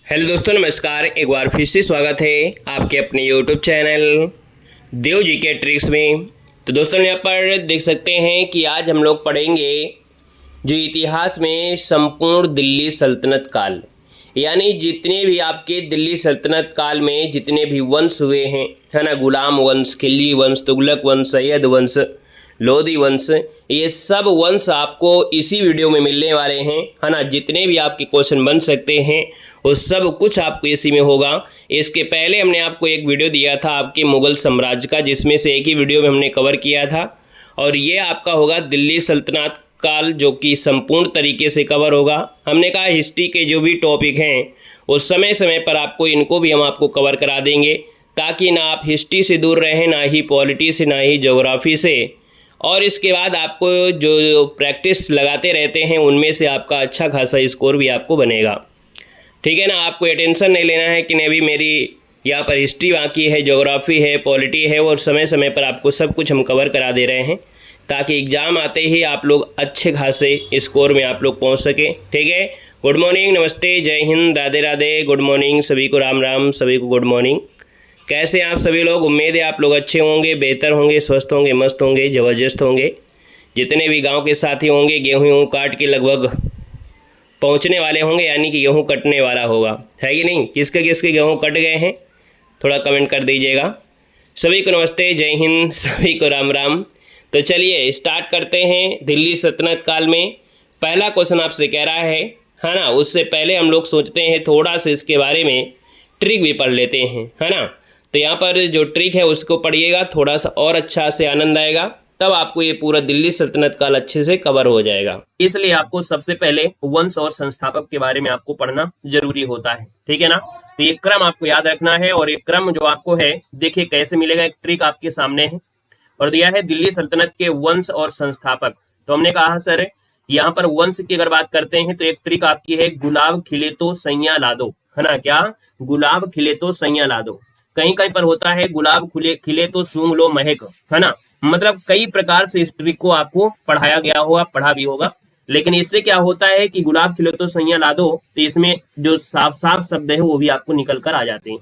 Hello दोस्तों, नमस्कार। एक बार फिर से स्वागत है आपके अपने यूट्यूब चैनल देव जी के ट्रिक्स में। तो दोस्तों, यहाँ पर देख सकते हैं कि आज हम लोग पढ़ेंगे जो इतिहास में संपूर्ण दिल्ली सल्तनत काल, यानी जितने भी आपके दिल्ली सल्तनत काल में जितने भी वंश हुए हैं, है ना, गुलाम वंश, खिलजी वंश, तुगलक वंश, सैयद वंश, लोधी वंश, ये सब वंश आपको इसी वीडियो में मिलने वाले हैं, है ना। जितने भी आपके क्वेश्चन बन सकते हैं वो सब कुछ आपको इसी में होगा। इसके पहले हमने आपको एक वीडियो दिया था आपके मुग़ल साम्राज्य का, जिसमें से एक ही वीडियो में हमने कवर किया था, और ये आपका होगा दिल्ली सल्तनत काल, जो कि संपूर्ण तरीके से कवर होगा। हमने कहा हिस्ट्री के जो भी टॉपिक हैं वो समय समय पर आपको इनको भी हम आपको कवर करा देंगे, ताकि ना आप हिस्ट्री से दूर रहें, ना ही पॉलिटी से, ना ही ज्योग्राफी से। और इसके बाद आपको जो प्रैक्टिस लगाते रहते हैं उनमें से आपका अच्छा खासा स्कोर भी आपको बनेगा, ठीक है ना। आपको ये टेंशन नहीं लेना है कि नहीं अभी मेरी यहाँ पर हिस्ट्री बाकी है, ज्योग्राफी है, पॉलिटी है, और समय समय पर आपको सब कुछ हम कवर करा दे रहे हैं, ताकि एग्ज़ाम आते ही आप लोग अच्छे खासे स्कोर में आप लोग पहुँच सकें, ठीक है। गुड मॉर्निंग, नमस्ते, जय हिंद, राधे राधे, गुड मॉर्निंग सभी को, राम राम सभी को, गुड मॉर्निंग। कैसे हैं आप सभी लोग? उम्मीद है आप लोग अच्छे होंगे, बेहतर होंगे, स्वस्थ होंगे, मस्त होंगे, ज़बरदस्त होंगे। जितने भी गांव के साथी होंगे गेहूँ काट के लगभग पहुंचने वाले होंगे, यानी कि गेहूँ कटने वाला होगा, है कि नहीं? किसके किसके गेहूँ कट गए हैं थोड़ा कमेंट कर दीजिएगा। सभी को नमस्ते, जय हिंद, सभी को राम राम। तो चलिए स्टार्ट करते हैं। दिल्ली सल्तनत काल में पहला क्वेश्चन आपसे कह रहा है ना। उससे पहले हम लोग सोचते हैं थोड़ा सा इसके बारे में ट्रिक भी पढ़ लेते हैं, है ना। तो यहाँ पर जो ट्रिक है उसको पढ़िएगा, थोड़ा सा और अच्छा से आनंद आएगा, तब आपको ये पूरा दिल्ली सल्तनत काल अच्छे से कवर हो जाएगा। इसलिए आपको सबसे पहले वंश और संस्थापक के बारे में आपको पढ़ना जरूरी होता है, ठीक है ना। तो ये क्रम आपको याद रखना है, और ये क्रम जो आपको है देखिए कैसे मिलेगा। एक ट्रिक आपके सामने है और दिया है दिल्ली सल्तनत के वंश और संस्थापक। तो हमने कहा सर यहाँ पर वंश की अगर बात करते हैं तो एक ट्रिक आपकी है गुलाब खिले तो सैया ला दो, है ना। क्या? गुलाब खिले तो सैया ला दो। कहीं कहीं पर होता है गुलाब खिले तो सूंघ लो महक, है ना। मतलब कई प्रकार से इस ट्रिक को आपको पढ़ाया गया होगा, पढ़ा भी होगा। लेकिन इससे क्या होता है कि गुलाब खिले तो सैया ला दो, तो इसमें जो साफ साफ शब्द है वो भी आपको निकल कर आ जाते हैं।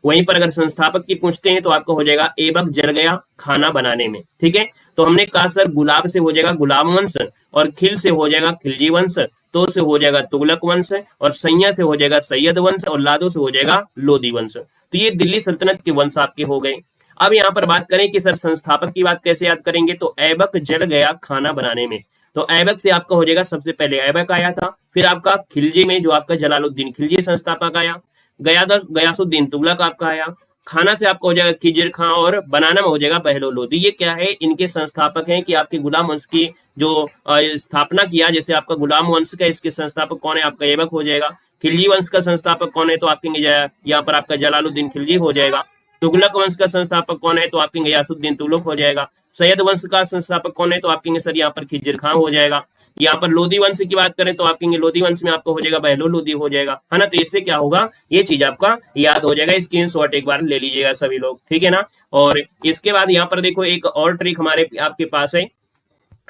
वहीं पर अगर संस्थापक की पूछते हैं तो आपको हो जाएगा एबक जल गया खाना बनाने में, ठीक है। तो हमने कहा सर गुलाब से हो जाएगा गुलाम वंश, और खिल से हो जाएगा खिलजी वंश, तो से हो जाएगा तुगलक वंश, और सैया से हो जाएगा सैयद वंश, और लादो से हो जाएगा लोधी वंश। तो ये दिल्ली सल्तनत के वंश आपके हो गए। अब यहाँ पर बात करें कि सर संस्थापक की बात कैसे याद करेंगे, तो ऐबक जल गया खाना बनाने में। तो ऐबक से आपका हो जाएगा, सबसे पहले ऐबक आया था, फिर आपका खिलजी में जो आपका जलालुद्दीन खिलजी संस्थापक आया, गयासुद्दीन तुगलक आपका आया, खाना से आपका हो जाएगा खिजिर खां, और बनाना में हो जाएगा बहलोल लोधी। ये क्या है? इनके संस्थापक हैं कि आपके गुलाम वंश की जो स्थापना किया। जैसे आपका गुलाम वंश का इसके संस्थापक कौन है? आपका ऐबक हो जाएगा। खिलजी वंश का संस्थापक कौन है? तो आपके यहाँ पर आपका जलालुद्दीन खिलजी हो जाएगा। तुगलक वंश का संस्थापक कौन है? तो आपके गयासुद्दीन तुगलक हो जाएगा। सैयद वंश का संस्थापक कौन है? तो आपके सर यहाँ पर खिजिर खां हो जाएगा। यहाँ पर लोधी वंश की बात करें तो आपके लोधी वंश में आपको हो जाएगा बहलोल लोधी हो जाएगा, है ना। तो इससे क्या होगा, ये चीज आपका याद हो जाएगा। स्क्रीनशॉट एक बार ले लीजिएगा सभी लोग, ठीक है ना। और इसके बाद यहाँ पर देखो एक और ट्रिक हमारे आपके पास है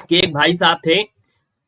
कि एक भाई साहब थे,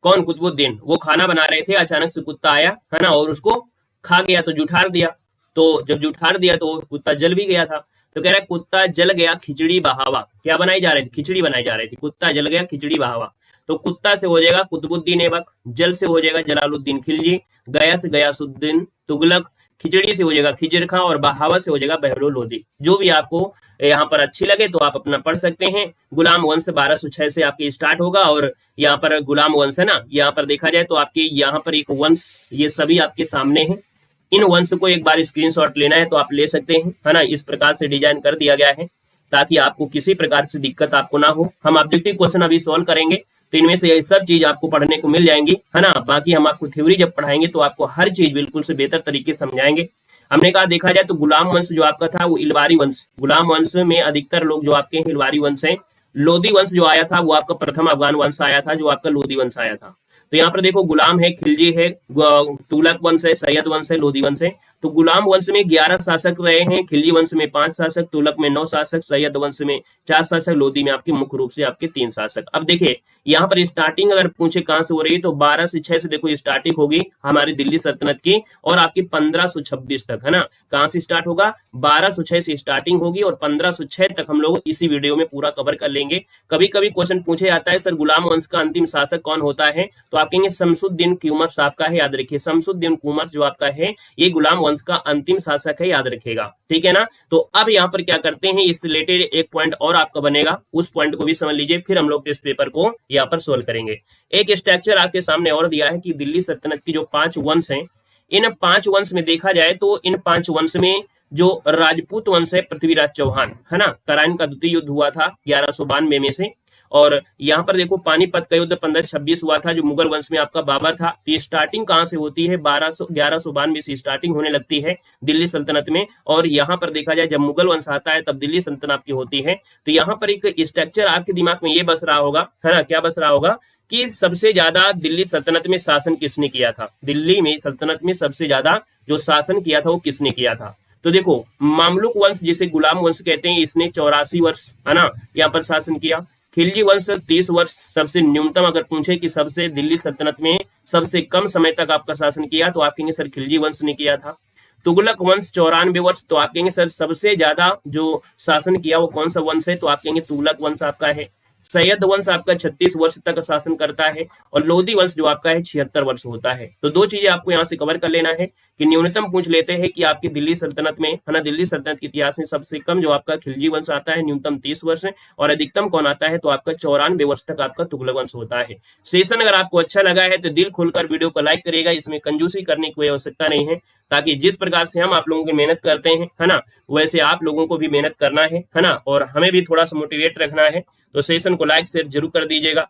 कौन? कुतुबुद्दीन। वो खाना बना रहे थे, अचानक से कुत्ता आया, है ना, और उसको खा गया, तो जुठार दिया। तो जब जुठार दिया तो कुत्ता जल भी गया था। तो कह रहा है कुत्ता जल गया खिचड़ी बहावा। क्या बनाई जा रही थी? खिचड़ी बनाई जा रही थी। कुत्ता जल गया खिचड़ी बहावा। तो कुत्ता से हो जाएगा कुतुबुद्दीन ऐबक, जल से हो जाएगा जलालुद्दीन खिलजी, गया से गयासुद्दीन तुगलक, खिचड़ी से हो जाएगा खिजिर खां, और बहावा से हो जाएगा बहलोल लोधी। जो भी आपको यहाँ पर अच्छी लगे तो आप अपना पढ़ सकते हैं। गुलाम वंश 1206 से आपकी स्टार्ट होगा, और यहाँ पर गुलाम वंश है ना, यहाँ पर देखा जाए तो आपके यहाँ पर एक वंश, ये सभी आपके सामने है। इन वंश को एक बार स्क्रीनशॉट लेना है तो आप ले सकते हैं, है ना। इस प्रकार से डिजाइन कर दिया गया है ताकि आपको किसी प्रकार से दिक्कत आपको ना हो। हम ऑब्जेक्टिव क्वेश्चन अभी सॉल्व करेंगे, तो इनमें से ये सब चीज आपको पढ़ने को मिल जाएंगी, है ना। बाकी हम आपको थ्योरी जब पढ़ाएंगे तो आपको हर चीज बिल्कुल से बेहतर तरीके से समझाएंगे। हमने कहा देखा जाए तो गुलाम वंश जो आपका था वो इलवारी वंश, गुलाम वंश में अधिकतर लोग जो आपके इलवारी वंश हैं। लोधी वंश जो आया था वो आपका प्रथम अफगान वंश आया था, जो आपका लोधी वंश आया था। तो यहाँ पर देखो गुलाम है, खिलजी है, तुगलक वंश है, सैयद वंश है, लोधी वंश है। तो गुलाम वंश में 11 शासक रहे हैं, खिलजी वंश में 5 शासक, तुगलक में 9 शासक, सैयद वंश में 4 शासक, लोधी में आपके मुख्य रूप से आपके 3 शासक। अब देखिए यहाँ पर स्टार्टिंग अगर पूछे कहां से हो रही तो 12 से 6 से देखो स्टार्टिंग होगी हमारी दिल्ली सल्तनत की, और आपकी 1526 तक, है ना। कहां से स्टार्ट होगा, 1206 से स्टार्टिंग होगी और 1506 तक हम लोग इसी वीडियो में पूरा कवर कर लेंगे। कभी कभी क्वेश्चन पूछे जाता है सर गुलाम वंश का अंतिम शासक कौन होता है, तो आप कहेंगे शमसुद्दीन कुमर साहब का है। याद रखिए शमसुद्दीन कुमर जो आपका है ये गुलाम वंश का अंतिम शासक है, याद रखिएगा, ठीक है ना। तो अब यहाँ पर क्या करते हैं, इस रिलेटेड एक पॉइंट और आपका बनेगा, उस पॉइंट को भी समझ लीजिए, फिर हम लोग टेस्ट पेपर को यहाँ पर सोल्व करेंगे। एक स्ट्रक्चर आपके सामने और दिया है कि दिल्ली सल्तनत की जो 5 वंश हैं, इन 5 वंश में देखा जाए तो इन 5 वंश में जो राजपूत वंश है पृथ्वीराज चौहान, है ना, तराइन का द्वितीय युद्ध हुआ था 1192 में से, और यहाँ पर देखो पानीपत का युद्ध 1526 हुआ था जो मुगल वंश में आपका बाबर था। तो ये स्टार्टिंग कहां से होती है, 1192 से स्टार्टिंग होने लगती है दिल्ली सल्तनत में, और यहाँ पर देखा जाए जब मुगल वंश आता है तब दिल्ली सल्तनत आपकी होती है। तो यहाँ पर एक स्ट्रक्चर आपके दिमाग में ये बस रहा होगा, है ना, क्या बस रहा होगा कि सबसे ज्यादा दिल्ली सल्तनत में शासन किसने किया था, दिल्ली में सल्तनत में सबसे ज्यादा जो शासन किया था वो किसने किया था। तो देखो मामलुक वंश जिसे गुलाम वंश कहते हैं, इसने 84 वर्ष, है ना, यहाँ पर शासन किया। खिलजी वंश 30 वर्ष, सबसे न्यूनतम अगर पूछे कि सबसे दिल्ली सल्तनत में सबसे कम समय तक आपका शासन किया तो आप कहेंगे सर खिलजी वंश ने किया था। तुगलक वंश 94 वर्ष, तो आप कहेंगे सर सबसे ज्यादा जो शासन किया वो कौन सा वंश है, तो आप कहेंगे तुगलक वंश आपका है। सैयद वंश आपका 36 वर्ष तक शासन करता है, और लोधी वंश जो आपका है 76 वर्ष होता है। तो दो चीजें आपको यहाँ से कवर कर लेना है कि न्यूनतम पूछ लेते हैं कि आपकी दिल्ली सल्तनत में, है ना, दिल्ली सल्तनत के इतिहास में सबसे कम जो आपका खिलजी वंश आता है न्यूनतम 30 वर्ष है, और अधिकतम कौन आता है तो आपका 94 वर्ष तक आपका तुगलक वंश होता है। सेशन अगर आपको अच्छा लगा है तो दिल खोलकर वीडियो को लाइक करिएगा, इसमें कंजूसी करने की कोई आवश्यकता नहीं है, ताकि जिस प्रकार से हम आप लोगों की मेहनत करते हैं, है ना, वैसे आप लोगों को भी मेहनत करना है ना, और हमें भी थोड़ा सा मोटिवेट रखना है। तो सेशन को लाइक शेयर जरूर कर दीजिएगा।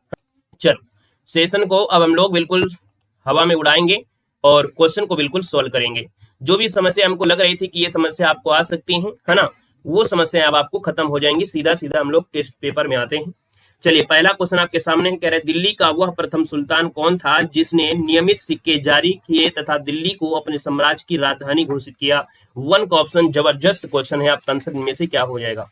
चलो सेशन को अब हम लोग बिल्कुल हवा में उड़ाएंगे और क्वेश्चन को बिल्कुल सॉल्व करेंगे। जो भी समस्या हमको लग रही थी कि ये समस्या आपको आ सकती है ना, वो समस्या अब आपको खत्म हो जाएंगी। सीधा सीधा हम लोग टेस्ट पेपर में आते हैं। चलिए पहला क्वेश्चन आपके सामने है, कह रहे दिल्ली का वह प्रथम सुल्तान कौन था जिसने नियमित सिक्के जारी किए तथा दिल्ली को अपने साम्राज्य की राजधानी घोषित किया। 1 का ऑप्शन जबरदस्त क्वेश्चन है, आपका आंसर इनमें से क्या हो जाएगा।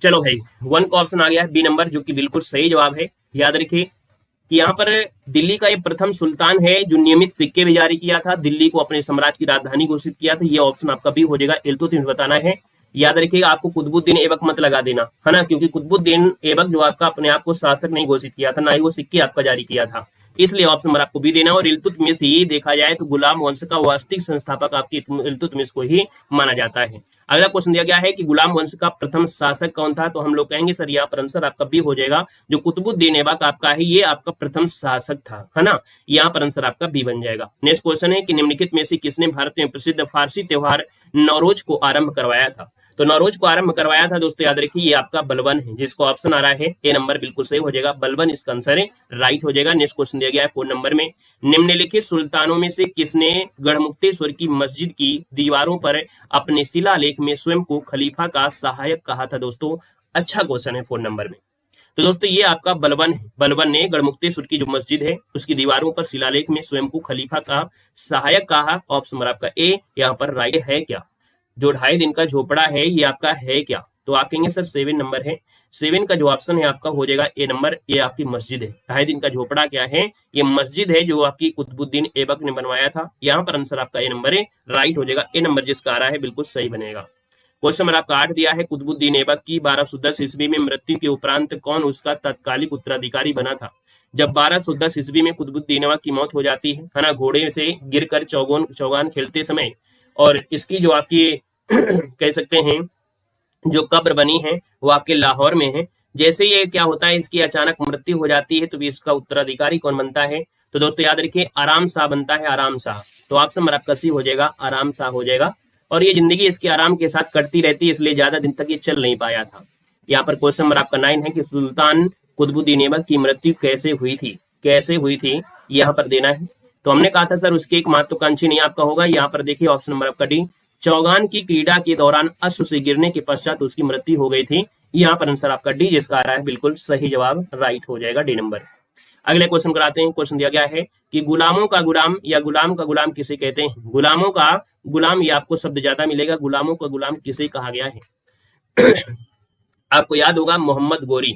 चलो भाई 1 का ऑप्शन आ गया है बी नंबर, जो कि बिल्कुल सही जवाब है। याद रखिए कि यहाँ पर दिल्ली का ये प्रथम सुल्तान है जो नियमित सिक्के भी जारी किया था, दिल्ली को अपने साम्राज्य की राजधानी घोषित किया था। ये ऑप्शन आपका भी हो जाएगा, इल्तुतमिश बताना है। याद रखिएगा आपको कुतुबुद्दीन ऐबक मत लगा देना, है ना, क्योंकि कुतुबुद्दीन ऐबक जो आपका अपने आप को शासक नहीं घोषित किया था, ना ही वो सिक्के आपका जारी किया था, इसलिए ऑप्शन नंबर आपको भी देना। और इल्तुतमिश ही देखा जाए तो गुलाम वंश का वास्तविक संस्थापक आपकी इल्तुतमिश को ही माना जाता है। अगला क्वेश्चन दिया गया है कि गुलाम वंश का प्रथम शासक कौन था, तो हम लोग कहेंगे सर यहाँ पर आंसर आपका बी हो जाएगा, जो कुतुबुद्दीन ऐबक आपका है ये आपका प्रथम शासक था, है ना, यहाँ पर आंसर आपका बी बन जाएगा। नेक्स्ट क्वेश्चन है कि निम्नलिखित में से किसने भारत में प्रसिद्ध फारसी त्योहार नौरोज को आरंभ करवाया था। तो नौरोज को आरंभ करवाया था दोस्तों, याद रखिए ये आपका बलबन है, जिसको ऑप्शन आ रहा है ए नंबर, बिल्कुल सही हो जाएगा, बलबन इसका आंसर है, राइट हो जाएगा। नेक्स्ट क्वेश्चन दिया गया है 4 नंबर में, निम्नलिखित सुल्तानों में से किसने गढ़मुक्तेश्वर की मस्जिद की दीवारों पर अपने शिलालेख में स्वयं को खलीफा का सहायक कहा था। दोस्तों अच्छा क्वेश्चन है 4 नंबर में। तो दोस्तों ये आपका बलबन है, बलबन ने गढ़मुक्तेश्वर की जो मस्जिद है उसकी दीवारों पर शिलालेख में स्वयं को खलीफा का सहायक कहा। ऑप्शन नंबर आपका ए यहाँ पर राइट है। क्या जो 2.5 दिन का झोपड़ा है ये आपका है क्या, तो आप कहेंगे सर 7 नंबर है। 7 का जो ऑप्शन है आपका हो जाएगा ए नंबर, ये आपकी मस्जिद है। 2.5 दिन का झोपड़ा क्या है, ये मस्जिद है जो आपकी कुतुबुद्दीन ऐबक ने बनवाया था। यहाँ पर आंसर आपका ए नंबर है, राइट हो जाएगा, ए नंबर जिसका आ रहा है बिल्कुल सही बनेगा। क्वेश्चन नंबर आपका 8 दिया है, कुतुबुद्दीन ऐबक की 1210 ईस्वी में मृत्यु के उपरांत कौन उसका तत्कालिक उत्तराधिकारी बना था। जब 1210 ईस्वी में कुतुबुद्दीन ऐबक की मौत हो जाती है ना, घोड़े से गिरकर चौगान खेलते समय, और इसकी जो आपकी कह सकते हैं जो कब्र बनी है वो आपके लाहौर में है। जैसे ये क्या होता है, इसकी अचानक मृत्यु हो जाती है, तो भी इसका उत्तराधिकारी कौन बनता है, तो दोस्तों याद रखिए आराम शाह बनता है, आराम शाह। तो ऑप्शन नंबर आपका सी हो जाएगा, आराम शाह हो जाएगा। और ये जिंदगी इसकी आराम के साथ कटती रहती है, इसलिए ज्यादा दिन तक ये चल नहीं पाया था। यहाँ पर क्वेश्चन नंबर आपका 9 है कि सुल्तान कुतुबुद्दीन ऐबक की मृत्यु कैसे हुई थी, कैसे हुई थी, यहाँ पर देना है। तो हमने कहा था सर उसके एक महत्वाकांक्षी नहीं आपका होगा। यहाँ पर देखिए ऑप्शन नंबर आपका डी, चौगान की क्रीड़ा के दौरान अश्व से गिरने के पश्चात उसकी मृत्यु हो गई थी। यहाँ पर आंसर आपका डी जिसका आ रहा है बिल्कुल सही जवाब, राइट हो जाएगा, डी नंबर। अगले क्वेश्चन कराते हैं। क्वेश्चन दिया गया है कि गुलामों का गुलाम या गुलाम का गुलाम किसे कहते हैं। गुलामों का गुलाम, ये आपको शब्द ज्यादा मिलेगा। गुलामों का गुलाम किसे कहा गया है? आपको याद होगा मोहम्मद गोरी।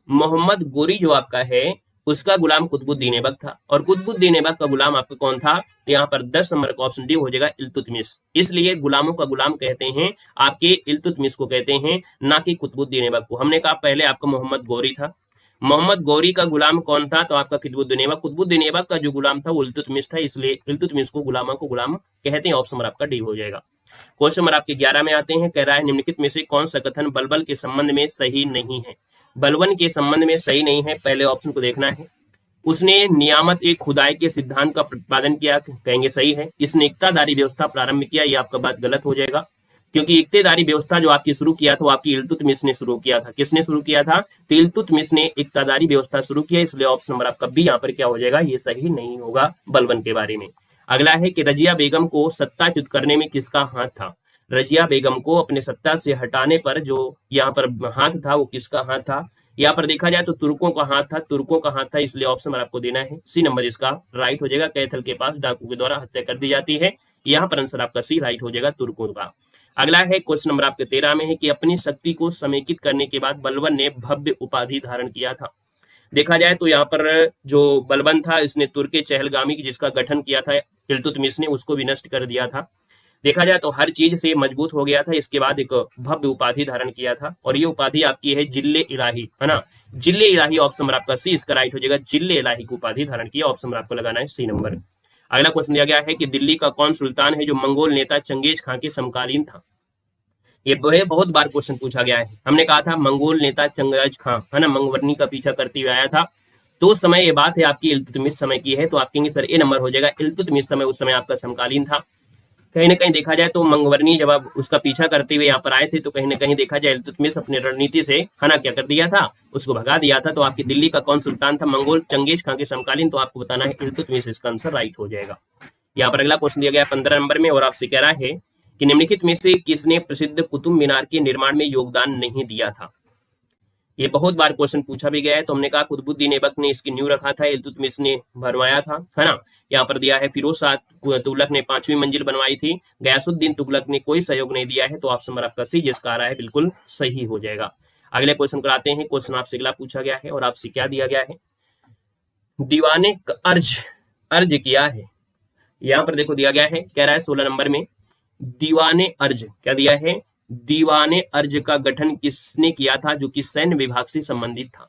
मोहम्मद गोरी जो आपका है उसका गुलाम कुतुबुद्दीन ऐबक था, और कुतुबुद्दीन ऐबक का गुलाम आपका कौन था? तो यहाँ पर 10 नंबर का ऑप्शन डी हो जाएगा इल्तुतमिश। इसलिए गुलामों का गुलाम कहते हैं आपके इल्तुतमिश को कहते हैं, ना कि कुतुबुद्दीन ऐबक को। हमने कहा पहले आपका मोहम्मद गौरी था, मोहम्मद गौरी का गुलाम कौन था? तो आपका कुतुबुद्दीन ऐबक। कुतुबुद्दीन ऐबक का जो गुलाम था वो इल्तुतमिश था, इसलिए इल्तुतमिश को गुलामों को गुलाम कहते हैं। ऑप्शन नंबर आपका डी हो जाएगा। क्वेश्चन नंबर आपके 11 में आते हैं। कह रहा है निम्नलिखित में से कौन सा कथन बलबल के संबंध में सही नहीं है? बलबन के संबंध में सही नहीं है, पहले ऑप्शन को देखना है। उसने नियामत एक खुदाई के सिद्धांत का प्रतिपादन किया, कहेंगे सही है। इसने इक्तादारी व्यवस्था प्रारंभ किया, ये आपका बात गलत हो जाएगा, क्योंकि इक्तेदारी व्यवस्था जो आपकी शुरू किया था वो आपकी इल्तुतमिश ने शुरू किया था। किसने शुरू किया था? तो इल्तुतमिश ने इक्तादारी व्यवस्था शुरू किया, इसलिए ऑप्शन नंबर आपका बी यहाँ पर क्या हो जाएगा? ये सही नहीं होगा बलबन के बारे में। अगला है कि रजिया बेगम को सत्ताच्युत करने में किसका हाथ था? रजिया बेगम को अपने सत्ता से हटाने पर जो यहाँ पर हाथ था वो किसका हाथ था? यहाँ पर देखा जाए तो तुर्कों का हाथ था, तुर्कों का हाथ था, इसलिए ऑप्शन नंबर आपको देना है सी नंबर इसका राइट हो जाएगा। कैथल के पास डाकू के द्वारा हत्या कर दी जाती है, यहाँ पर आंसर आपका सी राइट हो जाएगा, तुर्कों का। अगला है क्वेश्चन नंबर आपके 13 में है कि अपनी शक्ति को समेकित करने के बाद बलबन ने भव्य उपाधि धारण किया था। देखा जाए तो यहाँ पर जो बलबन था इसने तुर्के चहलगामी जिसका गठन किया था इल्तुतमिश ने, उसको भी नष्ट कर दिया था। देखा जाए तो हर चीज से मजबूत हो गया था, इसके बाद एक भव्य उपाधि धारण किया था, और ये उपाधि आपकी है जिल्ले इलाही, है ना। जिल्ले इलाही ऑप्शन नंबर आपका सी इसका राइट हो जाएगा। जिल्ले इलाही की उपाधि धारण किया, ऑप्शन नंबर आपको लगाना है सी नंबर। अगला क्वेश्चन दिया गया है कि दिल्ली का कौन सुल्तान है जो मंगोल नेता चंगेज खां के समकालीन था? ये बहुत बार क्वेश्चन पूछा गया है। हमने कहा था मंगोल नेता चंगेज खां, है ना, मंगवर्नी का पीछा करते हुए आया था। तो उस समय ये बात है आपकी इल्तुतमिश समय की है, तो आप कहेंगे सर ए नंबर हो जाएगा। इल्तुतमिश समय उस समय आपका समकालीन था। कहीं ना कहीं देखा जाए तो मंगवर्नी जब आप उसका पीछा करते हुए यहाँ पर आए थे, तो कहीं ना कहीं देखा जाए इल्तुतमिश अपनी रणनीति से हना क्या कर दिया था, उसको भगा दिया था। तो आपकी दिल्ली का कौन सुल्तान था मंगोल चंगेज खां के समकालीन? तो आपको बताना है इल्तुतमिश, इसका आंसर राइट हो जाएगा। यहाँ पर अगला क्वेश्चन दिया गया 15 नंबर में, और आपसे कह रहा है कि निम्नलिखित में से किसने प्रसिद्ध कुतुब मीनार के निर्माण में योगदान नहीं दिया था? ये बहुत बार क्वेश्चन पूछा भी गया है। तो हमने कहा कुतुबुद्दीन ऐबक ने इसकी न्यू रखा था, इल्तुतमिश ने भरवाया था, है ना। यहाँ पर दिया है फिरोज शाह तुगलक ने 5वीं मंजिल बनवाई थी, गयासुद्दीन तुगलक ने कोई सहयोग नहीं दिया है। तो ऑप्शन नंबर आपका सी जिसका आ रहा है बिल्कुल सही हो जाएगा। अगले क्वेश्चन कराते हैं। क्वेश्चन आपसे अगला पूछा गया है और आपसे क्या दिया गया है? दीवाने अर्ज किया है। यहाँ पर देखो दिया गया है, कह रहा है 16 नंबर में दीवाने अर्ज क्या दिया है? दीवाने अर्ज का गठन किसने किया था जो कि सैन्य विभाग से संबंधित था?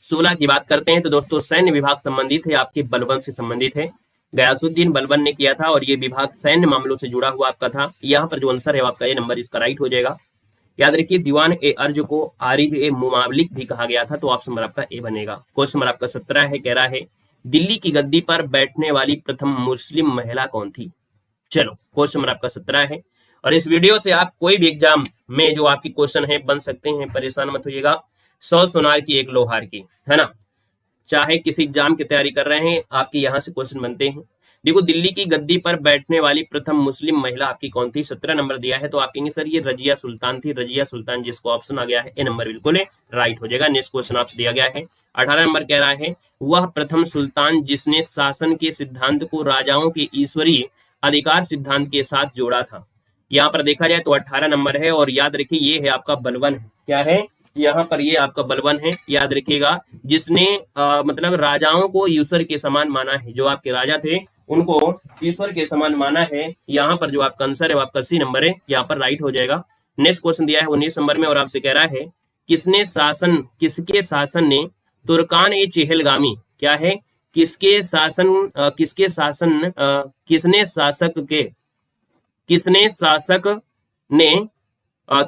16 की बात करते हैं तो दोस्तों सैन्य विभाग संबंधित है आपके बलबन से संबंधित है। गयासुद्दीन बलबन ने किया था, और ये विभाग सैन्य मामलों से जुड़ा हुआ आपका था। यहाँ पर जो आंसर है आपका ये नंबर इसका राइट हो जाएगा। याद रखिए दीवान ए अर्ज को आरिफ ए मुमालिक भी कहा गया था, तो ऑप्शन नंबर आपका ए बनेगा। क्वेश्चन नंबर आपका 17 है, कह रहा है दिल्ली की गद्दी पर बैठने वाली प्रथम मुस्लिम महिला कौन थी? चलो क्वेश्चन नंबर आपका 17 है, और इस वीडियो से आप कोई भी एग्जाम में जो आपकी क्वेश्चन है बन सकते हैं, परेशान मत होइएगा। 100 सोनार की 1 लोहार की, है ना। चाहे किसी एग्जाम की तैयारी कर रहे हैं, आपके यहाँ से क्वेश्चन बनते हैं। देखो दिल्ली की गद्दी पर बैठने वाली प्रथम मुस्लिम महिला आपकी कौन थी? 17 नंबर दिया है, तो आप कहेंगे सर ये रजिया सुल्तान थी। रजिया सुल्तान जिसको ऑप्शन आ गया है ए नंबर बिल्कुल राइट हो जाएगा। नेक्स्ट क्वेश्चन आपसे दिया गया है 18 नंबर, कह रहा है वह प्रथम सुल्तान जिसने शासन के सिद्धांत को राजाओं के ईश्वरीय अधिकार सिद्धांत के साथ जोड़ा था। यहाँ पर देखा जाए तो 18 नंबर है, और याद रखिए ये है आपका बलबन। क्या है यहाँ पर? ये आपका बलबन है, याद रखिएगा, जिसने मतलब राजाओं को ईश्वर के समान माना है। जो आपके राजा थे उनको ईश्वर के समान माना है। यहाँ पर जो आपका आंसर है वो आपका सी नंबर है, यहाँ पर राइट हो जाएगा। नेक्स्ट क्वेश्चन दिया है 19 नंबर में, और आपसे कह रहा है किसके शासन ने तुर्कान ए चहलगामी क्या है? किसने शासक ने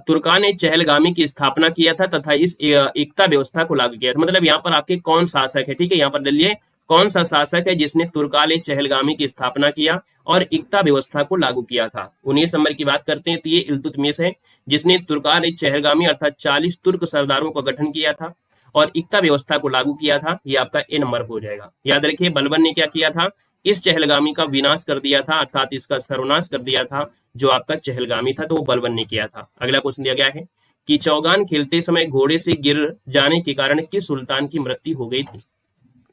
तुर्कान ए चहलगामी की स्थापना किया था तथा इस एकता व्यवस्था को लागू किया था? मतलब यहाँ पर आपके कौन शासक है, ठीक है। यहाँ पर डालिए कौन सा शासक है जिसने तुर्कान ए चहलगामी की स्थापना किया और एकता व्यवस्था को लागू किया था? 19 नंबर की बात करते हैं तो ये इल्तुतमिश है, जिसने तुर्कान ए चहलगामी अर्थात 40 तुर्क सरदारों का गठन किया था और एकता व्यवस्था को लागू किया था। ये आपका ए नंबर हो जाएगा। याद रखिए बलबन ने क्या किया था? इस चहलगामी का विनाश कर दिया था, अर्थात इसका सर्वनाश कर दिया था। जो आपका चहलगामी था तो वो बलबन ने किया था। अगला क्वेश्चन दिया गया है कि चौगान खेलते समय घोड़े से गिर जाने के कारण किस सुल्तान की मृत्यु हो गई थी?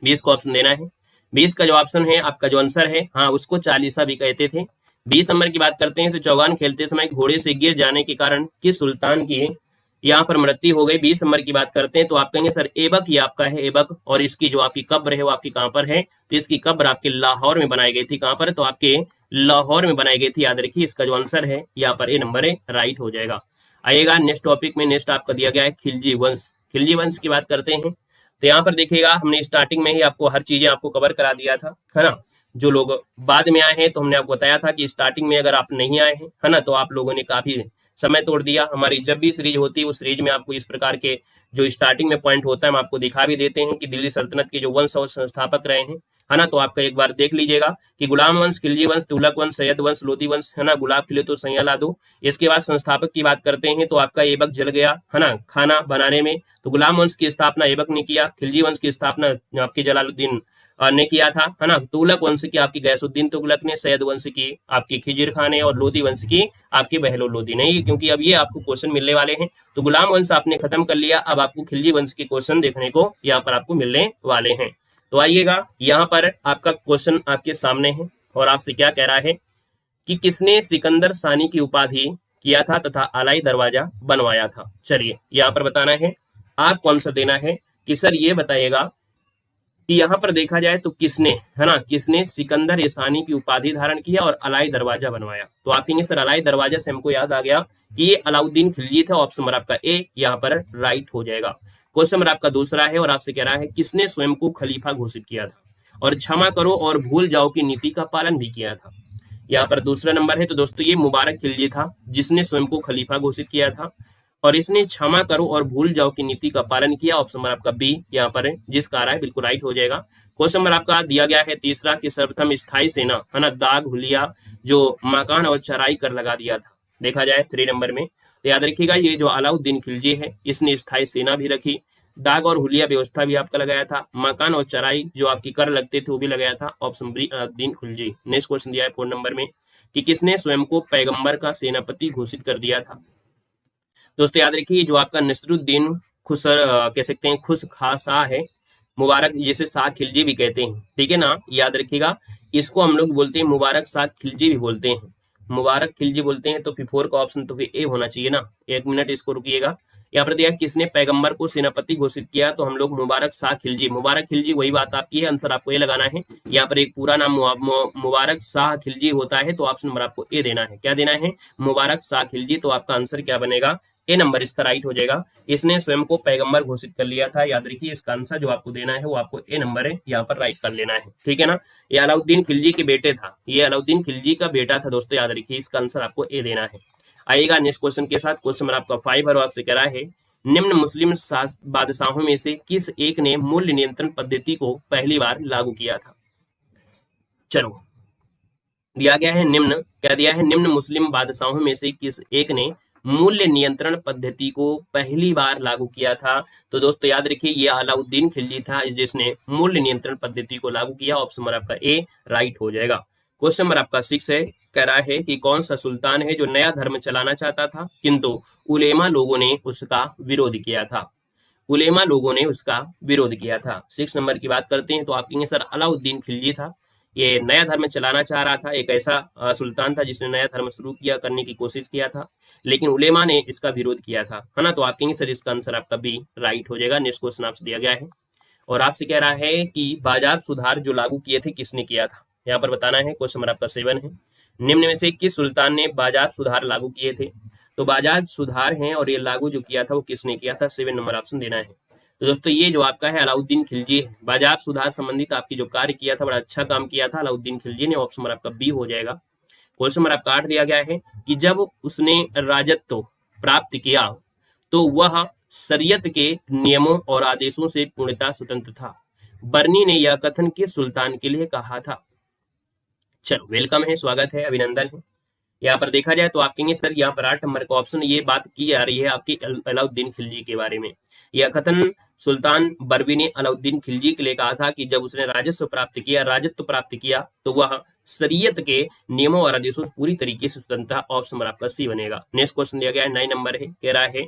20 को ऑप्शन देना है। 20 का जो ऑप्शन है आपका जो आंसर है, हाँ, उसको चालीसा भी कहते थे। 20 नंबर की बात करते हैं तो चौगान खेलते समय घोड़े से गिर जाने के कारण किस सुल्तान की यहाँ पर मृत्यु हो गई। 20 नंबर की बात करते हैं तो आप कहेंगे सर ऐबक, ये आपका है ऐबक, और इसकी जो आपकी कब्र है वो आपकी कहाँ पर है, तो इसकी कब्र आपके लाहौर में बनाई गई थी। कहाँ पर, तो आपके लाहौर में बनाई गई थी। याद रखिए इसका जो आंसर है यहाँ पर ए नंबर है, राइट हो जाएगा। आइएगा नेक्स्ट टॉपिक में, नेक्स्ट आपका दिया गया है खिलजी वंश। खिलजी वंश की बात करते हैं तो यहाँ पर देखिएगा हमने स्टार्टिंग में ही आपको हर चीजें आपको कवर करा दिया था, है ना। जो लोग बाद में आए हैं तो हमने आपको बताया था कि स्टार्टिंग में अगर आप नहीं आए हैं, है ना, तो आप लोगों ने काफी समय तोड़ दिया। हमारी जब भी सीरीज होती है उस सीरीज में आपको इस प्रकार के जो स्टार्टिंग में पॉइंट होता है हम आपको दिखा भी देते हैं कि दिल्ली सल्तनत के जो वंश और संस्थापक रहे हैं, है ना। तो आपका एक बार देख लीजिएगा कि गुलाम वंश, खिलजी वंश, तुगलक वंश, सैयद वंश, लोधी वंश, है ना, गुलाब खिले तो सैया ला दो। इसके बाद संस्थापक की बात करते हैं तो आपका ऐबक जल गया, है ना, खाना बनाने में। तो गुलाम वंश की स्थापना ऐबक ने किया, खिलजी वंश की स्थापना आपके जलालुद्दीन ने किया था, है ना। तुगलक वंश की आपकी गैसुद्दीन तुगलक ने, सैयद वंश की आपकी खिजिर खान ने, और लोधी वंश की आपकी बहलो लोधी ने। क्योंकि अब ये आपको क्वेश्चन मिलने वाले हैं। तो गुलाम वंश आपने खत्म कर लिया, अब आपको खिलजी वंश के क्वेश्चन देखने को यहाँ पर आपको मिलने वाले हैं। तो आइएगा यहाँ पर आपका क्वेश्चन आपके सामने है और आपसे क्या कह रहा है कि किसने सिकंदर सानी की उपाधि किया था तथा अलाई दरवाजा बनवाया था। चलिए यहाँ पर बताना है, आप कौन सा देना है कि सर ये बताइएगा कि यहाँ पर देखा जाए तो किसने, है ना, किसने सिकंदर ईसानी की उपाधि धारण किया और अलाई दरवाजा बनवाया। तो आप कहेंगे सर अलाई दरवाजा से हमको याद आ गया कि ये अलाउद्दीन खिलजी था। ऑप्शन नंबर आपका ए यहाँ पर राइट हो जाएगा। क्वेश्चन नंबर आपका दूसरा है और आपसे कह रहा है किसने स्वयं को खलीफा घोषित किया था और क्षमा करो और भूल जाओ की नीति का पालन भी किया था। यहाँ पर दूसरा नंबर है। तो दोस्तों ये मुबारक खिलजी था जिसने स्वयं को खलीफा घोषित किया था और इसने क्षमा करो और भूल जाओ की नीति का पालन किया। ऑप्शन नंबर आपका बी यहाँ पर है, जिसका आ रहा है बिल्कुल राइट हो जाएगा। क्वेश्चन नंबर आपका दिया गया है तीसरा कि सर्वप्रथम स्थायी सेना, है ना, दाग हुलिया जो मकान और चराई कर लगा दिया था। देखा जाए 3 नंबर में तो याद रखिएगा ये जो अलाउद्दीन खिलजी है इसने स्थायी सेना भी रखी, दाग और हुलिया व्यवस्था भी आपका लगाया था, मकान और चराई जो आपकी कर लगते थे वो भी लगाया था। Option B Alauddin Khilji. Next question दिया है 4 नंबर में कि किसने स्वयं को पैगंबर का सेनापति घोषित कर दिया था। दोस्तों याद रखिए जो आपका नसरुद्दीन कह सकते हैं खुश खासा है, मुबारक जिसे शाह खिलजी भी कहते हैं, ठीक है ना, याद रखिएगा। इसको हम लोग बोलते हैं मुबारक शाह खिलजी भी बोलते हैं, मुबारक खिलजी बोलते हैं। तो फिर 4 का ऑप्शन तो फिर ए होना चाहिए ना। 1 मिनट इसको रुकिएगा। यहाँ पर दिया किसने पैगंबर को सेनापति घोषित किया, तो हम लोग मुबारक शाह खिलजी, मुबारक खिलजी वही बात आपकी है। आंसर आपको ये लगाना है। यहाँ पर एक पूरा नाम मुबारक शाह खिलजी होता है तो ऑप्शन नंबर आपको ए देना है। क्या देना है, मुबारक शाह खिलजी। तो आपका आंसर क्या बनेगा, ए नंबर इसका राइट हो जाएगा। इसने स्वयं को पैगंबर घोषित कर लिया था। याद रखिए इसका आंसर जो आपको देना है वो आपको ए नंबर है, यहाँ पर राइट कर लेना है, ठीक है ना। ये अलाउद्दीन खिलजी के बेटे था, ये अलाउद्दीन खिलजी का बेटा था दोस्तों, याद रखिए इसका आंसर आपको ए देना है। आइएगा नेक्स्ट क्वेश्चन के साथ। क्वेश्चन नंबर आपका 5 और आपसे कह रहा है निम्न मुस्लिम बादशाहों में से किस एक ने मूल्य नियंत्रण पद्धति को पहली बार लागू किया था। चलो दिया गया है निम्न, क्या दिया है, निम्न मुस्लिम बादशाहों में से किस एक ने मूल्य नियंत्रण पद्धति को पहली बार लागू किया था। तो दोस्तों याद रखिए ये अलाउद्दीन खिलजी था जिसने मूल्य नियंत्रण पद्धति को लागू किया। ऑप्शन नंबर आपका ए राइट हो जाएगा। क्वेश्चन नंबर आपका 6 है, कह रहा है कि कौन सा सुल्तान है जो नया धर्म चलाना चाहता था किंतु उलेमा लोगों ने उसका विरोध किया था। उलेमा लोगों ने उसका विरोध किया था। 6 नंबर की बात करते हैं तो आप कहेंगे सर अलाउद्दीन खिलजी था, ये नया धर्म चलाना चाह रहा था, एक ऐसा सुल्तान था जिसने नया धर्म शुरू किया करने की कोशिश किया था, लेकिन उलेमा ने इसका विरोध किया था, है ना। तो आप कहेंगे सर इसका आंसर आपका बी राइट हो जाएगा। नेक्स्ट क्वेश्चन आपसे दिया गया है और आपसे कह रहा है कि बाजार सुधार जो लागू किए थे किसने किया था, यहाँ पर बताना है। क्वेश्चन नंबर आपका 7 है, निम्न में से किस सुल्तान ने बाजार सुधार लागू किए थे। तो बाजार सुधार है और ये लागू जो किया था वो किसने किया था, 7 नंबर ऑप्शन देना है। तो दोस्तों ये जो आपका है अलाउद्दीन खिलजी है, बाजार सुधार संबंधित आपकी जो कार्य किया था बड़ा अच्छा काम किया था अलाउद्दीन खिलजी ने। ऑप्शन नंबर आपका बी हो जाएगा। क्वेश्चन नंबर आपका 8 दिया गया है कि जब उसने राजत्व प्राप्त किया तो वह शरीयत के नियमों और आदेशों से पूर्णतः स्वतंत्र था। बर्नी ने यह कथन किस सुल्तान के लिए कहा था। चलो वेलकम है, स्वागत है, अभिनंदन है। यहाँ पर देखा जाए तो आप कहेंगे सर यहाँ पर 8 नंबर का ऑप्शन ये बात की जा रही है आपकी अलाउद्दीन खिलजी के बारे में। यह कथन सुल्तान बरवी ने अलाउद्दीन खिलजी के लिए कहा था कि जब उसने राजत्व प्राप्त किया तो वह शरीयत के नियमों और आदेशों से पूरी तरीके से स्वतंत्र था। ऑप्शन नंबर आपका सी बनेगा। नेक्स्ट क्वेश्चन दिया गया है 9 नंबर है, कह रहा है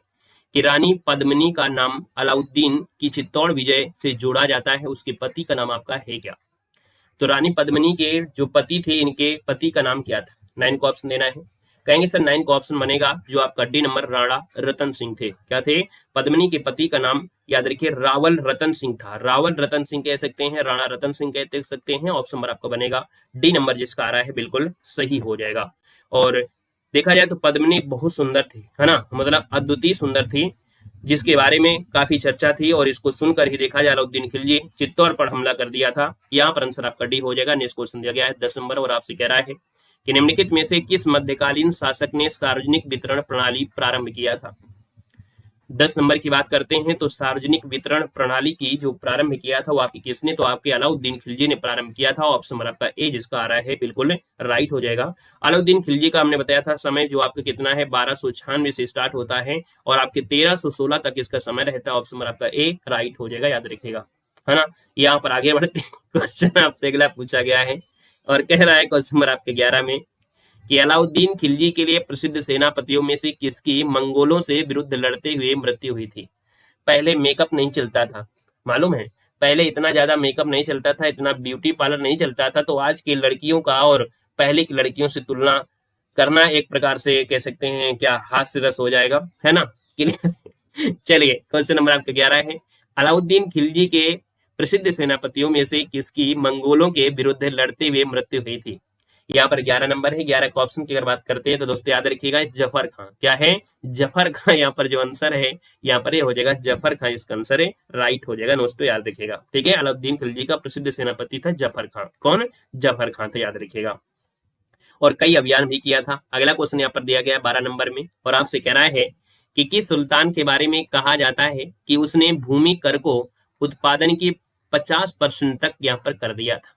कि रानी पद्मिनी का नाम अलाउद्दीन की चित्तौड़ विजय से जोड़ा जाता है, उसके पति का नाम आपका है क्या। तो रानी पद्मिनी के जो पति थे इनके पति का नाम क्या था, 9 को ऑप्शन देना है। कहेंगे सर 9 को ऑप्शन बनेगा जो आपका डी नंबर राणा रतन सिंह थे। क्या थे? पद्मिनी के पति का नाम याद रखिए रावल रतन सिंह था। रावल रतन सिंह कह सकते हैं, राणा रतन सिंह कह सकते हैं। ऑप्शन नंबर आपका बनेगा डी नंबर जिसका आ रहा है बिल्कुल सही हो जाएगा। और देखा जाए तो पद्मिनी बहुत सुंदर थी, है ना, मतलब अद्वितीय सुंदर थी, जिसके बारे में काफी चर्चा थी। और इसको सुनकर ही देखा जाए अलाउद्दीन खिलजी चित्तौड़ पर हमला कर दिया था। यहाँ पर आंसर आपका डी हो जाएगा। नेक्स्ट क्वेश्चन दिया गया है 10 नंबर और आपसे कह रहा है कि निम्नलिखित में से किस मध्यकालीन शासक ने सार्वजनिक वितरण प्रणाली प्रारंभ किया था? 10 नंबर की बात करते हैं तो सार्वजनिक वितरण प्रणाली की जो प्रारंभ किया था वो आपकी किसने? तो आपके अलाउद्दीन खिलजी ने प्रारंभ किया था। ऑप्शन नंबर आपका ए जिसका आ रहा है बिल्कुल राइट हो जाएगा। अलाउद्दीन खिलजी का हमने बताया था समय जो आपका कितना है 1296 से स्टार्ट होता है और आपके 1316 तक इसका समय रहता है। ऑप्शन नंबर आपका ए राइट हो जाएगा, याद रखिएगा, है ना। यहाँ पर आगे बढ़ते क्वेश्चन आपसे अगला पूछा गया है और कह रहा है क्वेश्चन नंबर आपके 11 में कि अलाउद्दीन खिलजी के लिए प्रसिद्ध सेनापतियों में से किसकी मंगोलों से विरुद्ध लड़ते हुए मृत्यु हुई थी? पहले मेकअप नहीं चलता था, मालूम है, पहले इतना ज्यादा मेकअप नहीं चलता था, इतना ब्यूटी पार्लर नहीं चलता था, तो आज की लड़कियों का और पहले की लड़कियों से तुलना करना एक प्रकार से कह सकते हैं क्या हास्य रस हो जाएगा, है ना। क्लियर? चलिए क्वेश्चन नंबर आपका 11 है, अलाउद्दीन खिलजी के प्रसिद्ध सेनापतियों में से किसकी मंगोलों के विरुद्ध लड़ते हुए मृत्यु हुई थी? यहाँ पर 11 नंबर है। 11 का ऑप्शन की अगर बात करते हैं तो दोस्तों याद रखिएगा जफर खां। क्या है? जफर खां। यहाँ पर जो आंसर है यहाँ पर ये हो जाएगा जफर खां, इसका आंसर है राइट हो जाएगा। दोस्तों याद रखिएगा, ठीक है। अलाउद्दीन खिलजी का प्रसिद्ध सेनापति था जफर खां। कौन? जफर खां था, याद रखिएगा। और कई अभियान भी किया था। अगला क्वेश्चन यहाँ पर दिया गया 12 नंबर में और आपसे कह रहा है कि किस सुल्तान के बारे में कहा जाता है कि उसने भूमि कर को उत्पादन की 50% तक यहाँ पर कर दिया था?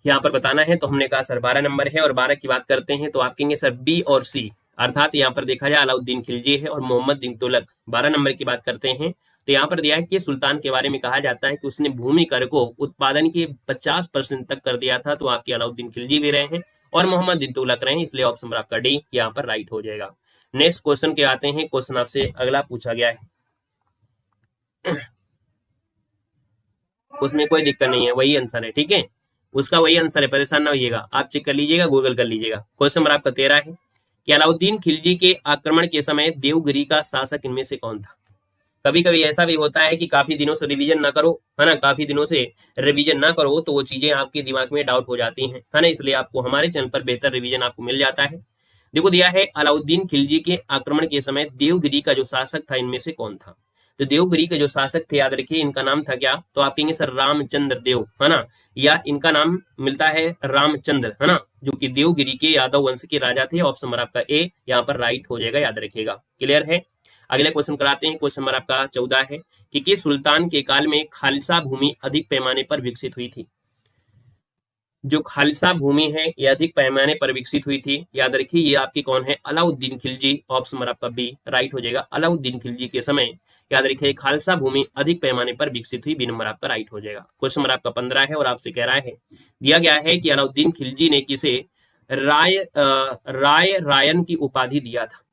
यहाँ पर बताना है तो हमने कहा सर 12 नंबर है और 12 की बात करते हैं तो आप कहेंगे सर बी और सी, अर्थात यहाँ पर देखा जाए अलाउद्दीन खिलजी है और मोहम्मद बिन तुगलक। 12 नंबर की बात करते हैं तो यहाँ पर दिया है कि सुल्तान के बारे में कहा जाता है कि उसने भूमि कर को उत्पादन के 50% तक कर दिया था, तो आपके अलाउद्दीन खिलजी भी रहे हैं और मोहम्मद बिन तुगलक रहे हैं, इसलिए ऑप्शन नंबर आपका डी यहाँ पर राइट हो जाएगा। नेक्स्ट क्वेश्चन के आते हैं। क्वेश्चन आपसे अगला पूछा गया है, उसमें कोई दिक्कत नहीं है, वही आंसर है, ठीक है, उसका वही आंसर है, परेशान ना होइएगा, आप चेक कर लीजिएगा, गूगल कर लीजिएगा। क्वेश्चन नंबर आपका 13 है कि अलाउद्दीन खिलजी के आक्रमण के समय देवगिरी का शासक इनमें से कौन था? कभी कभी ऐसा भी होता है कि काफी दिनों से रिवीजन ना करो, है ना, काफी दिनों से रिवीजन ना करो तो वो चीजें आपके दिमाग में डाउट हो जाती हैं, है ना, इसलिए आपको हमारे चैनल पर बेहतर रिवीजन आपको मिल जाता है। देखो दिया है अलाउद्दीन खिलजी के आक्रमण के समय देवगिरी का जो शासक था इनमें से कौन था? तो देवगिरी के जो शासक थे याद रखिए इनका नाम था क्या? तो आप कहेंगे सर रामचंद्र देव, है ना, या इनका नाम मिलता है रामचंद्र, है ना, जो कि देवगिरी के यादव वंश के राजा थे। ऑप्शन नंबर आपका ए यहाँ पर राइट हो जाएगा, याद रखिएगा। क्लियर है? अगले क्वेश्चन कराते हैं। क्वेश्चन नंबर आपका 14 है कि किस सुल्तान के काल में खालसा भूमि अधिक पैमाने पर विकसित हुई थी? जो खालसा भूमि है ये अधिक पैमाने पर विकसित हुई थी, याद रखिए ये आपकी कौन है? अलाउद्दीन खिलजी। ऑप्शन नंबर आपका बी राइट हो जाएगा। अलाउद्दीन खिलजी के समय याद रखिए खालसा भूमि अधिक पैमाने पर विकसित हुई, बी नंबर आपका राइट हो जाएगा। क्वेश्चन नंबर आपका 15 है और आपसे कह रहा है, दिया गया है कि अलाउद्दीन खिलजी ने किसे राय रायन की उपाधि दिया था?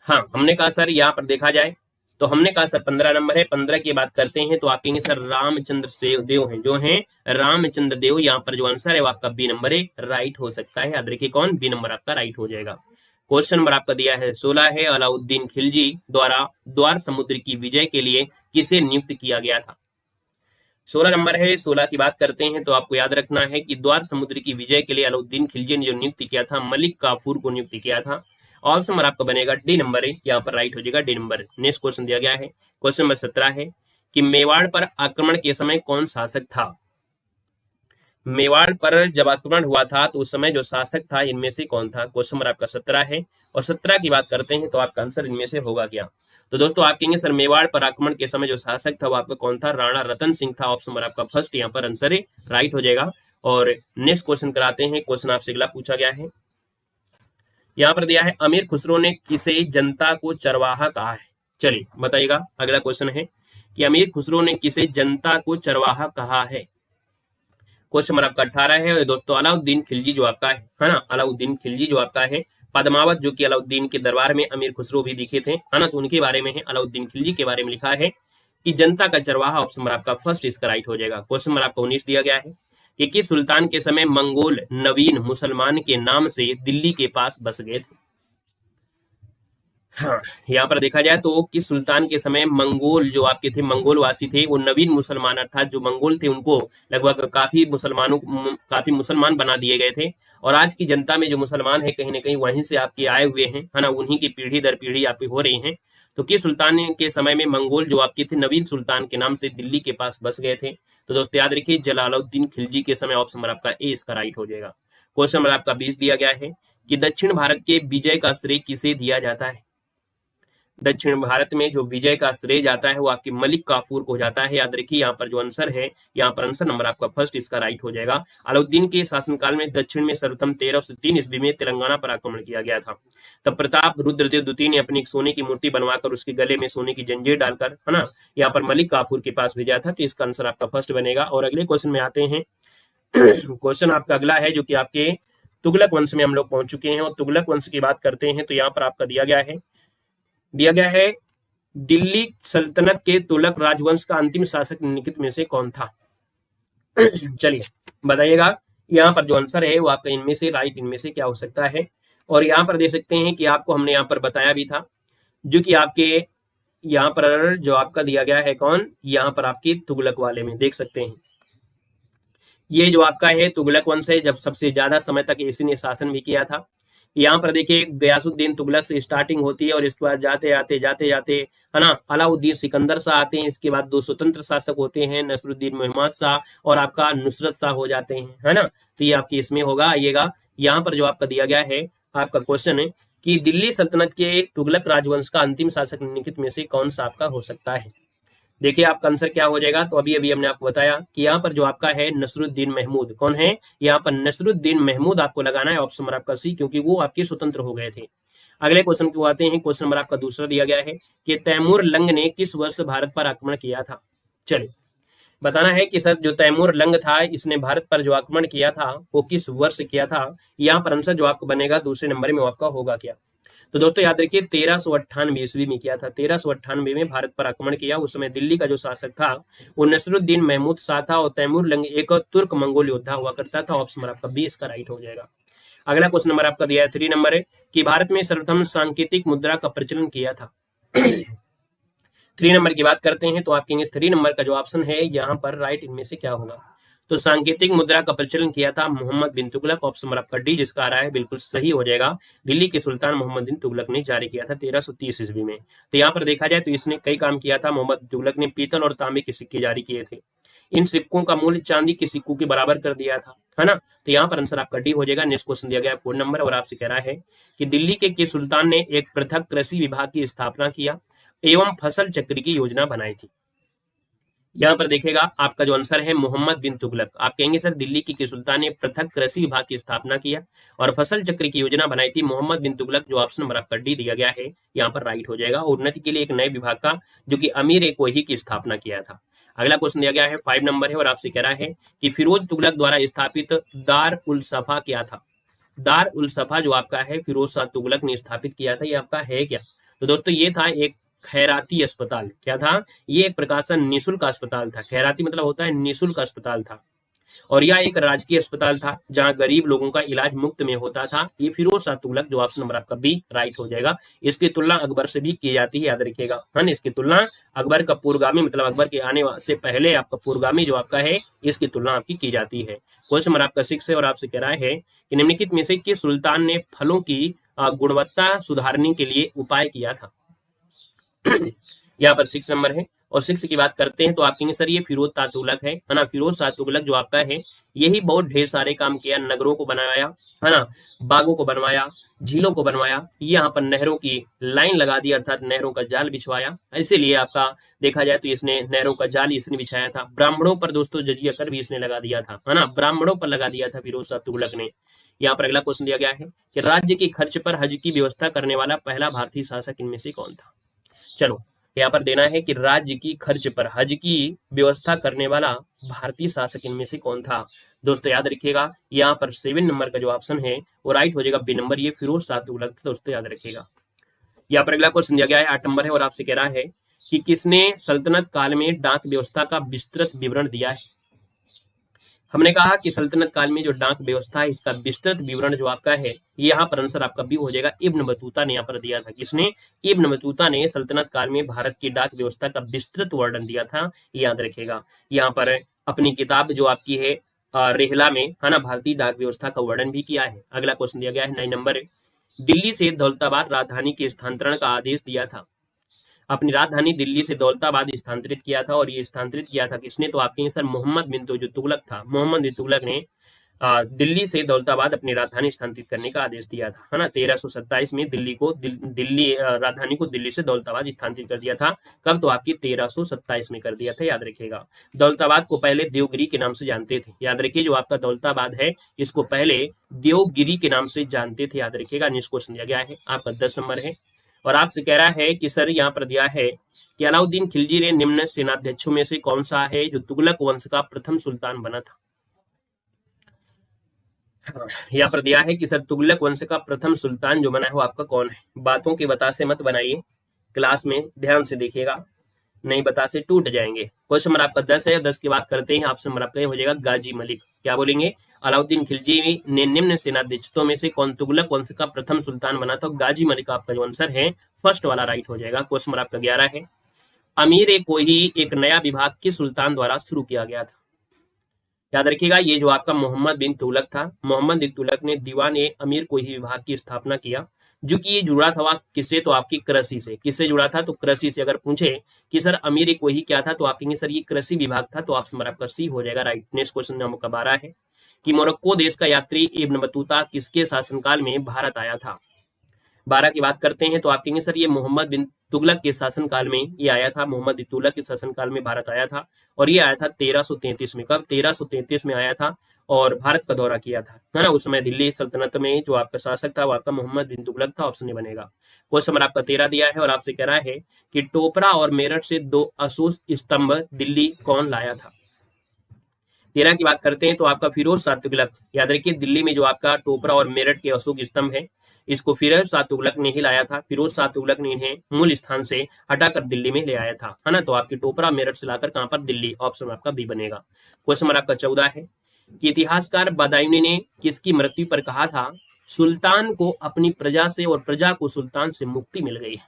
हाँ हमने कहा सर यहाँ पर देखा जाए तो हमने कहा सर 15 नंबर है। 15 की बात करते हैं तो आप कहेंगे सर रामचंद्र देव हैं, जो हैं रामचंद्र देव। यहाँ पर जो आंसर है वो आपका बी नंबर है राइट हो सकता है, याद रखिए कौन? बी नंबर आपका राइट हो जाएगा। क्वेश्चन नंबर आपका दिया है 16 है, अलाउद्दीन खिलजी द्वारा द्वार समुद्र की विजय के लिए किसे नियुक्त किया गया था? 16 नंबर है। 16 की बात करते हैं तो आपको याद रखना है कि द्वार समुद्र की विजय के लिए अलाउद्दीन खिलजी ने जो नियुक्त किया था मलिक काफूर को नियुक्त किया था। ऑप्शन नंबर आपका बनेगा डी नंबर है, यहाँ पर राइट हो जाएगा डी नंबर। नेक्स्ट क्वेश्चन दिया गया है। क्वेश्चन नंबर 17 है कि मेवाड़ पर आक्रमण के समय कौन शासक था? मेवाड़ पर जब आक्रमण हुआ था तो उस समय जो शासक था इनमें से कौन था? क्वेश्चन नंबर आपका 17 है और 17 की बात करते हैं तो आपका आंसर इनमें से होगा क्या? तो दोस्तों आप कहेंगे सर मेवाड़ पर आक्रमण के समय जो शासक था वो आपका कौन था? राणा रतन सिंह था। ऑप्शन नंबर आपका फर्स्ट यहाँ पर आंसर है राइट हो जाएगा। और नेक्स्ट क्वेश्चन कराते हैं। क्वेश्चन आपसे अगला पूछा गया है, यहाँ पर दिया है अमीर खुसरो ने किसे जनता को चरवाहा कहा है? चलिए बताइएगा। अगला क्वेश्चन है कि अमीर खुसरो ने किसे जनता को चरवाहा कहा है? क्वेश्चन नंबर आपका 18 है। और दोस्तों अलाउद्दीन खिलजी जो आपका है ना, अलाउद्दीन खिलजी जो आपका है, पद्मावत जो कि अलाउद्दीन के दरबार में अमीर खुसरो भी दिखे थे, है ना, तो उनके बारे में है। अलाउद्दीन खिलजी के बारे में लिखा है कि जनता का चरवाहा। ऑप्शन नंबर आपका फर्स्ट इसका राइट हो जाएगा। क्वेश्चन नंबर आपका 19 दिया गया है कि किस सुल्तान के समय मंगोल नवीन मुसलमान के नाम से दिल्ली के पास बस गए थे। हाँ, यहाँ पर देखा जाए तो किस सुल्तान के समय मंगोल जो आपके थे, मंगोल वासी थे, वो नवीन मुसलमान अर्थात जो मंगोल थे उनको लगभग काफी मुसलमान बना दिए गए थे। और आज की जनता में जो मुसलमान है कहीं ना कहीं वहीं से आपके आए हुए हैं, है ना, उन्हीं की पीढ़ी दर पीढ़ी आपकी हो रही हैं। तो किस सुल्तान के समय में मंगोल जो आपके थे नवीन सुल्तान के नाम से दिल्ली के पास बस गए थे। तो दोस्तों याद रखिए जलालुद्दीन खिलजी के समय। ऑप्शन नंबर आपका ए इसका राइट हो जाएगा। क्वेश्चन नंबर आपका 20 दिया गया है कि दक्षिण भारत के विजय का श्रेय किसे दिया जाता है। दक्षिण भारत में जो विजय का श्रेय जाता है वो आपकी मलिक काफूर को जाता है। याद रखिए यहाँ पर जो आंसर है, यहाँ पर आंसर नंबर आपका फर्स्ट इसका राइट हो जाएगा। अलाउद्दीन के शासनकाल में दक्षिण में सर्वप्रथम 1303 ईस्वी में तेलंगाना पर आक्रमण किया गया था। तब प्रताप रुद्रदेव द्वितीय ने अपनी एक सोने की मूर्ति बनवाकर उसके गले में सोने की जंजीर डालकर, है ना, यहाँ पर मलिक काफूर के पास भेजा था। तो इसका आंसर आपका फर्स्ट बनेगा। और अगले क्वेश्चन में आते हैं। क्वेश्चन आपका अगला है जो कि आपके तुगलक वंश में हम लोग पहुंच चुके हैं और तुगलक वंश की बात करते हैं। तो यहाँ पर आपका दिया गया है दिल्ली सल्तनत के तुगलक राजवंश का अंतिम शासक निम्नलिखित में से कौन था। चलिए बताइएगा। यहाँ पर जो आंसर है वो आपका इनमें से राइट इनमें से क्या हो सकता है। और यहाँ पर देख सकते हैं कि आपको हमने यहाँ पर बताया भी था जो कि आपके यहाँ पर जो आपका दिया गया है कौन, यहाँ पर आपकी तुगलक वाले में देख सकते हैं। ये जो आपका है तुगलक वंश है, जब सबसे ज्यादा समय तक इसी ने शासन भी किया था। यहाँ पर देखिए गयासुद्दीन तुगलक से स्टार्टिंग होती है और इसके बाद जाते जाते है ना अलाउद्दीन सिकंदर शाह आते हैं। इसके बाद दो स्वतंत्र शासक होते हैं, नसरुद्दीन मोहम्मद शाह और आपका नुसरत शाह हो जाते हैं, है ना। तो ये आपकी इसमें होगा। आइएगा यहाँ पर जो आपका दिया गया है आपका क्वेश्चन है कि दिल्ली सल्तनत के तुगलक राजवंश का अंतिम शासक निम्नलिखित में से कौन सा आपका हो सकता है। देखिए आपका आंसर क्या हो जाएगा। तो अभी अभी हमने आपको बताया कि यहाँ पर जो आपका है नसरुद्दीन महमूद कौन है, यहाँ पर नसरुद्दीन महमूद आपको लगाना है। ऑप्शन नंबर आपका सी, क्योंकि वो आपके स्वतंत्र हो गए थे। अगले क्वेश्चन को आते हैं। क्वेश्चन नंबर आपका दूसरा दिया गया है कि तैमूर लंग ने किस वर्ष भारत पर आक्रमण किया था। चलिए बताना है कि सर जो तैमूर लंग था इसने भारत पर जो आक्रमण किया था वो किस वर्ष किया था। यहाँ पर आंसर जो आपको बनेगा दूसरे नंबर में वो आपका होगा क्या। तो दोस्तों याद रखिए 1398 ईस्वी में किया था। 1398 में भारत पर आक्रमण किया। उस समय दिल्ली का जो शासक था वो नसरुद्दीन महमूद शाह था और तैमूर लंग एक तुर्क मंगोल योद्धा हुआ करता था। ऑप्शन नंबर आपका बी इसका राइट हो जाएगा। अगला क्वेश्चन नंबर आपका दिया है 3 नंबर है कि भारत में सर्वप्रथम सांकेतिक मुद्रा का प्रचलन किया था। 3 नंबर की बात करते हैं तो आपके 3 नंबर का जो ऑप्शन है यहाँ पर राइट इनमें से क्या होगा। तो सांकेतिक मुद्रा का प्रचलन किया था मोहम्मद बिन तुगलक। ऑप्शन नंबर आपका डी जिसका आ रहा है बिल्कुल सही हो जाएगा। दिल्ली के सुल्तान मोहम्मद बिन तुगलक ने जारी किया था 1330 ईस्वी में। तो यहाँ पर देखा जाए तो इसने कई काम किया था। मोहम्मद तुगलक ने पीतल और तांबे के सिक्के जारी किए थे। इन सिक्कों का मूल्य चांदी के सिक्कों के बराबर कर दिया था, है ना। तो यहाँ पर आंसर आपका डी हो जाएगा। नेक्स्ट क्वेश्चन दिया गया 4 नंबर और आपसे कह रहा है कि दिल्ली के सुल्तान ने एक पृथक कृषि विभाग की स्थापना किया एवं फसल चक्र की योजना बनाई थी। यहाँ पर देखिएगा आपका जो आंसर है मोहम्मद बिन तुगलक। आप कहेंगे सर दिल्ली की सुल्तान ने पृथक कृषि विभाग की स्थापना किया और फसल चक्र की योजना बनाई थी मोहम्मद बिन तुगलक। जो ऑप्शन नंबर आपका डी दिया गया है यहाँ पर राइट हो जाएगा। उन्नति के लिए एक नए विभाग का जो कि अमीर एक वही की स्थापना किया था। अगला क्वेश्चन दिया गया है 5 नंबर है और आपसे कह रहा है कि फिरोज तुगलक द्वारा स्थापित दार उल सफा क्या था। दार उल सफा जो आपका है फिरोज शाह तुगलक ने स्थापित किया था, ये आपका है क्या। तो दोस्तों ये था एक खैराती अस्पताल। क्या था, ये एक प्रकार से निःशुल्क अस्पताल था। खैराती मतलब होता है निःशुल्क अस्पताल था और यह एक राजकीय अस्पताल था जहां गरीब लोगों का इलाज मुफ्त में होता था। ये फिरोज शाह तुगलक जो ऑप्शन नंबर आपका बी राइट हो जाएगा। इसकी तुलना अकबर से भी की जाती है, याद रखिएगा, है ना। इसकी तुलना अकबर का पूर्वगामी मतलब अकबर के आने से पहले आपका पूर्वगामी जो आपका है इसकी तुलना आपकी की जाती है। क्वेश्चन नंबर आपका 6 है और आपसे कह रहा है कि निम्नलिखित में से किस सुल्तान ने फलों की गुणवत्ता सुधारने के लिए उपाय किया था। यहाँ पर 6 नंबर है और 6 की बात करते हैं तो आप कहेंगे सर ये फिरोज शाह तुगलक है ना। फिरोज शाह तुगलक जो आपका है यही बहुत ढेर सारे काम किया। नगरों को बनाया, है ना, बागों को बनवाया, झीलों को बनवाया, यहाँ पर नहरों की लाइन लगा दी अर्थात नहरों का जाल बिछवाया। इसीलिए आपका देखा जाए तो इसने नहरों का जाल इसने बिछाया था। ब्राह्मणों पर दोस्तों जजिया कर भी इसने लगा दिया था, है ना, ब्राह्मणों पर लगा दिया था फिरोज शाह तुगलक ने। यहाँ पर अगला क्वेश्चन दिया गया है कि राज्य के खर्च पर हज की व्यवस्था करने वाला पहला भारतीय शासक इनमें से कौन था। चलो यहाँ पर देना है कि राज्य की खर्च पर हज की व्यवस्था करने वाला भारतीय शासक इनमें से कौन था। दोस्तों याद रखिएगा यहाँ पर 7 नंबर का जो ऑप्शन है वो राइट हो जाएगा बी नंबर, ये फिरोज शाह तुगलक। दोस्तों याद रखिएगा। यहाँ पर अगला क्वेश्चन दिया गया है 8 नंबर है और आपसे कह रहा है कि किसने सल्तनत काल में डाक व्यवस्था का विस्तृत विवरण दिया है। हमने कहा कि सल्तनत काल में जो डाक व्यवस्था है इसका विस्तृत विवरण जो आपका है, ये यहाँ पर आंसर आपका बी हो जाएगा। इब्न बतूता ने यहाँ पर दिया था। किसने? इब्न बतूता ने सल्तनत काल में भारत की डाक व्यवस्था का विस्तृत वर्णन दिया था, याद रखेगा। यहाँ पर अपनी किताब जो आपकी है रेहला में, है ना, भारतीय डाक व्यवस्था का वर्णन भी किया है। अगला क्वेश्चन दिया गया है 9 नंबर, दिल्ली से दौलताबाद राजधानी के स्थानांतरण का आदेश दिया था। अपनी राजधानी दिल्ली से दौलताबाद स्थानांतरित किया था, और ये स्थानांतरित किया था किसने? तो आपके सर मोहम्मद बिन जो तुगलक था, मोहम्मद बिन तुगलक ने दिल्ली से दौलताबाद अपनी राजधानी स्थानांतरित करने का आदेश दिया था, है ना। 1327 में दिल्ली राजधानी को दिल्ली से दौलताबाद स्थानांतरित कर दिया था। कब? तो आपकी 1327 में कर दिया था, याद रखिएगा। दौलताबाद को पहले देवगिरी के नाम से जानते थे, याद रखिए। जो आपका दौलताबाद है इसको पहले देवगिरी के नाम से जानते थे, याद रखिएगा। नेक्स्ट क्वेश्चन दिया गया है आपका 10 नंबर है, और आपसे कह रहा है कि सर यहाँ पर दिया है कि अलाउद्दीन खिलजी ने निम्न सेनाध्यक्षों में से कौन सा है जो तुगलक वंश का प्रथम सुल्तान बना था। यहाँ पर दिया है कि सर तुगलक वंश का प्रथम सुल्तान जो बना है वो आपका कौन है। बातों के बतासे मत बनाइए, क्लास में ध्यान से देखिएगा, नहीं बतासे टूट जाएंगे। क्वेश्चन नंबर आपका 10 है, 10 की बात करते हैं। ऑप्शन नंबर आपका हो जाएगा गाजी मलिक। क्या बोलेंगे? अलाउद्दीन खिलजी ने निम्न सेनाध्यक्षों में से कौन तुगलक वंश का प्रथम सुल्तान बना था? गाजी मलिक आपका जो आंसर है फर्स्ट वाला राइट हो जाएगा। क्वेश्चन नंबर आपका 11 है, अमीर कोही एक नया विभाग किस सुल्तान द्वारा शुरू किया गया था? याद रखिएगा, ये जो आपका मोहम्मद बिन तुगलक था, मोहम्मद बिन तुगलक ने दीवान ए अमीर कोही विभाग की स्थापना किया, जो कि ये जुड़ा था किससे? तो आपकी कृषि से। किससे जुड़ा था? तो कृषि से। अगर पूछे कि सर अमीर कोही क्या था, तो आप कहेंगे सर ये कृषि विभाग था, तो ऑप्शन नंबर आपका सी हो जाएगा राइट। नेक्स्ट क्वेश्चन नंबर 12 है कि मोरक्को देश का यात्री इब्न बतूता किसके शासनकाल में भारत आया था? 12 की बात करते हैं तो आप कहेंगे सर ये मोहम्मद बिन तुगलक के शासनकाल में ये आया था, मोहम्मद बिन तुगलक के शासनकाल में भारत आया था, और ये आया था 1333 में। कब? 1333 में आया था, और भारत का दौरा किया था, है ना। उस समय दिल्ली सल्तनत में जो आपका शासक था वो आपका मोहम्मद बिन तुगलक था। ऑप्शन नहीं बनेगा। क्वेश्चन नंबर आपका 13 दिया है, और आपसे कह रहा है कि टोपरा और मेरठ से 2 अशोक स्तंभ दिल्ली कौन लाया था? 13 की बात करते हैं तो आपका फिरोज शाह तुगलक। याद रखिए, दिल्ली में जो आपका टोपरा और मेरठ के अशोक स्तंभ है इसको फिरोज शाह तुगलक ने ही लाया था। फिरोज शाह तुगलक ने इन्हें मूल स्थान से हटाकर दिल्ली में ले आया था, है ना। तो आपकी टोपरा मेरठ से लाकर कहां पर? दिल्ली। ऑप्शन आपका बी बनेगा। क्वेश्चन नंबर आपका 14 है कि इतिहासकार बदायूनी ने किसकी मृत्यु पर कहा था सुल्तान को अपनी प्रजा से और प्रजा को सुल्तान से मुक्ति मिल गई है?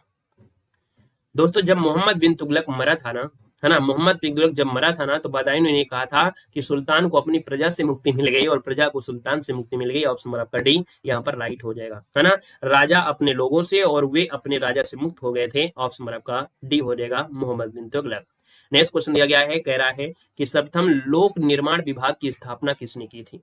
दोस्तों, जब मोहम्मद बिन तुगलक मरा था ना, है ना, मोहम्मद बिन तुगलक जब मरा था ना, तो बदायूनी ने कहा था कि सुल्तान को अपनी प्रजा से मुक्ति मिल गई और प्रजा को सुल्तान से मुक्ति मिल गई। ऑप्शन नंबर आपका डी यहाँ पर राइट हो जाएगा, है ना। राजा अपने लोगों से और वे अपने राजा से मुक्त हो गए थे। ऑप्शन नंबर आपका डी हो जाएगा, मोहम्मद बिन तुगलक। नेक्स्ट क्वेश्चन दिया गया है, कह रहा है कि सर्वप्रथम लोक निर्माण विभाग की स्थापना किसने की थी?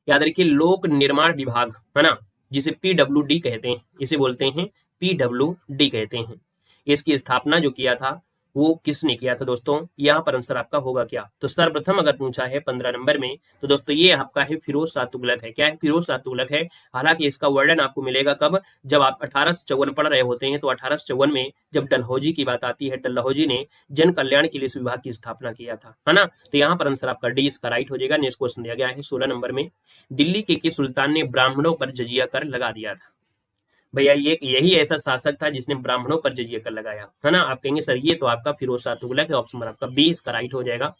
याद रखिए, लोक निर्माण विभाग, है ना, जिसे PWD कहते हैं, इसे बोलते हैं PWD कहते हैं। इसकी स्थापना जो किया था वो किसने किया था दोस्तों? यहाँ पर आंसर आपका होगा क्या? तो सर्वप्रथम अगर पूछा है 15 नंबर में, तो दोस्तों ये आपका है फिरोज शाह तुगलक है। क्या है? फिरोज शाह तुगलक है। हालांकि इसका वर्णन आपको मिलेगा कब? जब आप 1854 पढ़ रहे होते हैं, तो 1854 में जब डलहौजी की बात आती है, डलहौजी ने जन कल्याण के लिए इस विभाग की स्थापना किया था, है ना। तो यहाँ पर आंसर आपका डी इसका राइट हो जाएगा। नेक्स्ट क्वेश्चन दिया गया है 16 नंबर में, दिल्ली के सुल्तान ने ब्राह्मणों पर जजिया कर लगा दिया था? भैया ये यही ऐसा शासक था जिसने ब्राह्मणों पर जजिया कर लगाया, है ना। आप कहेंगे सर ये तो आपका फिरोज शाह तुगलक है। ऑप्शन नंबर आपका बी इसका राइट हो जाएगा।